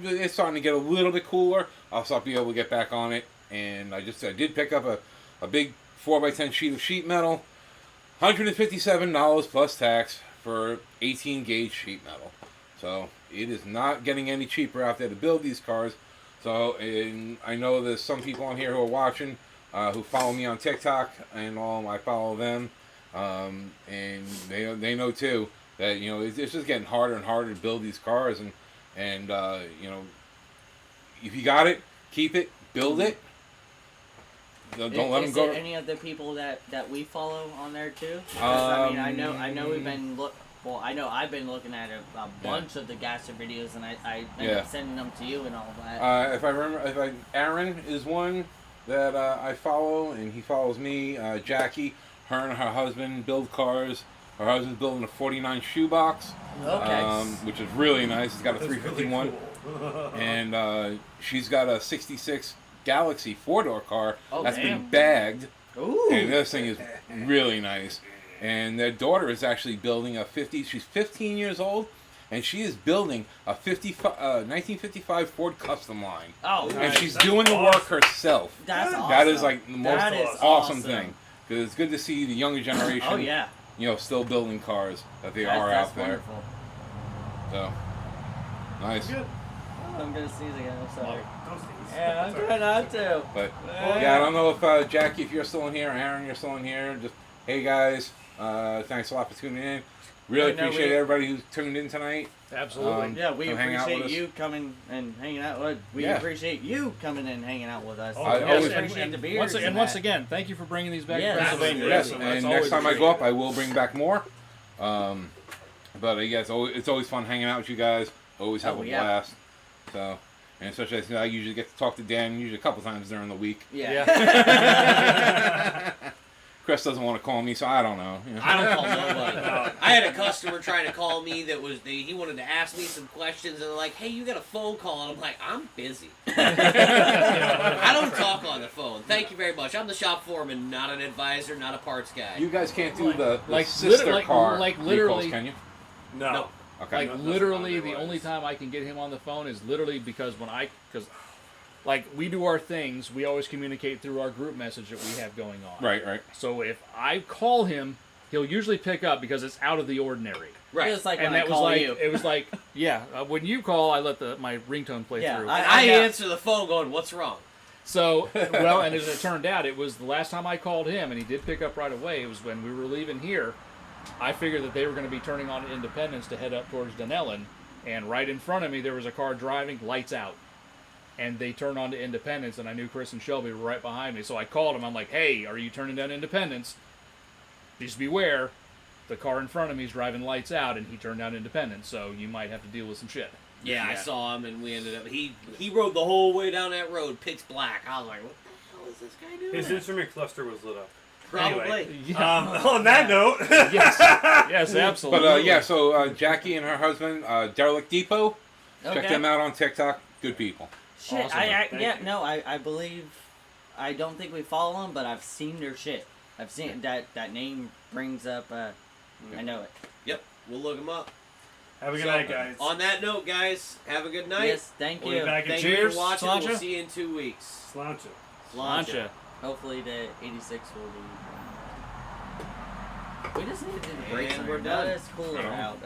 it's starting to get a little bit cooler, I'll start being able to get back on it. And I did pick up a big 4x10 sheet of sheet metal, $157 plus tax for 18 gauge sheet metal. So it is not getting any cheaper out there to build these cars. So, and I know there's some people on here who are watching who follow me on TikTok, and all I follow them, and they know too that it's just getting harder and harder to build these cars, and if you got it, keep it, build it. Don't let them Is go. there any other people that we follow on there too? Because, I know we've been I know I've been looking at a bunch of the Gasser videos, and I end up sending them to you and all that. If I remember, Aaron is one that I follow, and he follows me. Jackie, her and her husband build cars. Her husband's building a 49 shoebox, Okay. which is really nice. He's got a That's really 351, cool. and she's got a 66 Galaxy 4-door car Oh, that's damn. been bagged. Ooh. And this thing is really nice. And their daughter is actually building a 50. She's 15 years old, and she is building a 1955 Ford Custom Line. Oh, And Nice. she's That's doing the work awesome. herself. that's awesome. That is like the most That is awesome thing. Because it's good to see the younger generation, Oh yeah. still building cars that they That's are out there. wonderful. So, nice. Good. Oh, I'm gonna sneeze again. I'm sorry. Don't sneeze. Yeah, I'm That's all trying not to. But yeah, I don't know if Jackie, if you're still in here, or Aaron, you're still in here. Just hey guys, thanks a lot for tuning in. Really Yeah, no, appreciate we- everybody who's tuned in tonight. Absolutely. Yeah, we Come hang out appreciate with us. you coming and hanging out. We Yeah. appreciate you coming and hanging out with us. Oh, I We always- appreciate the beers. and and once that. again, thank you for bringing these back Yes. to Pennsylvania. Yes, That's and always next time I go up, appreciated. I will bring back more. But yeah, it's always fun hanging out with you guys. Always have Oh, a yeah. blast. So, and especially I usually get to talk to Dan usually a couple times during the week. Yeah. Chris doesn't want to call me, so I don't know. I don't call nobody. I had a customer trying to call me he wanted to ask me some questions, and they're like, "Hey, you got a phone call?" And I'm like, "I'm busy. I don't talk on the phone. Thank you very much. I'm the shop foreman, not an advisor, not a parts guy." You guys can't do the like sister literally- car like recalls, literally- can you? No. No. Okay. Like That's literally, not the otherwise. only time I can get him on the phone is literally because like we do our things, we always communicate through our group message that we have going on. Right. So if I call him, he'll usually pick up because it's out of the ordinary. Right. Just like And when I that was call like you. it was like yeah. When you call, I let my ringtone play Yeah, through. I know. answer the phone going, "What's wrong?" So, well, and as it turned out, it was the last time I called him, and he did pick up right away. It was when we were leaving here. I figured that they were going to be turning on Independence to head up towards Dunellen, and right in front of me there was a car driving, lights out. And they turned on to Independence, and I knew Chris and Shelby were right behind me. So I called him. I'm like, hey, are you turning down Independence? Just beware. The car in front of me is driving lights out, and he turned down Independence, so you might have to deal with some shit. Yeah, I saw him, and we ended up. He rode the whole way down that road, pitch black. I was like, "What the hell is this guy doing?" His instrument cluster was lit up. Probably. Anyway, Yeah. on that note, Yes, absolutely. But yeah, so Jackie and her husband, Derelict Depot, check Okay. them out on TikTok. Good people. Shit, Awesome. Thank you. I believe, I don't think we follow them, but I've seen their shit. I've seen that name brings up, I know it. Yep, we'll look him up. have a good So, night, guys. On that note, guys, have a good night. Yes, thank We'll be you. back in Thank two you Cheers, for watching. Slancha. We'll see you in 2 weeks. Slancha. Slancha. Hopefully the 86 will be. We just need to do the brakes And on we're it. done. Let us cool it out.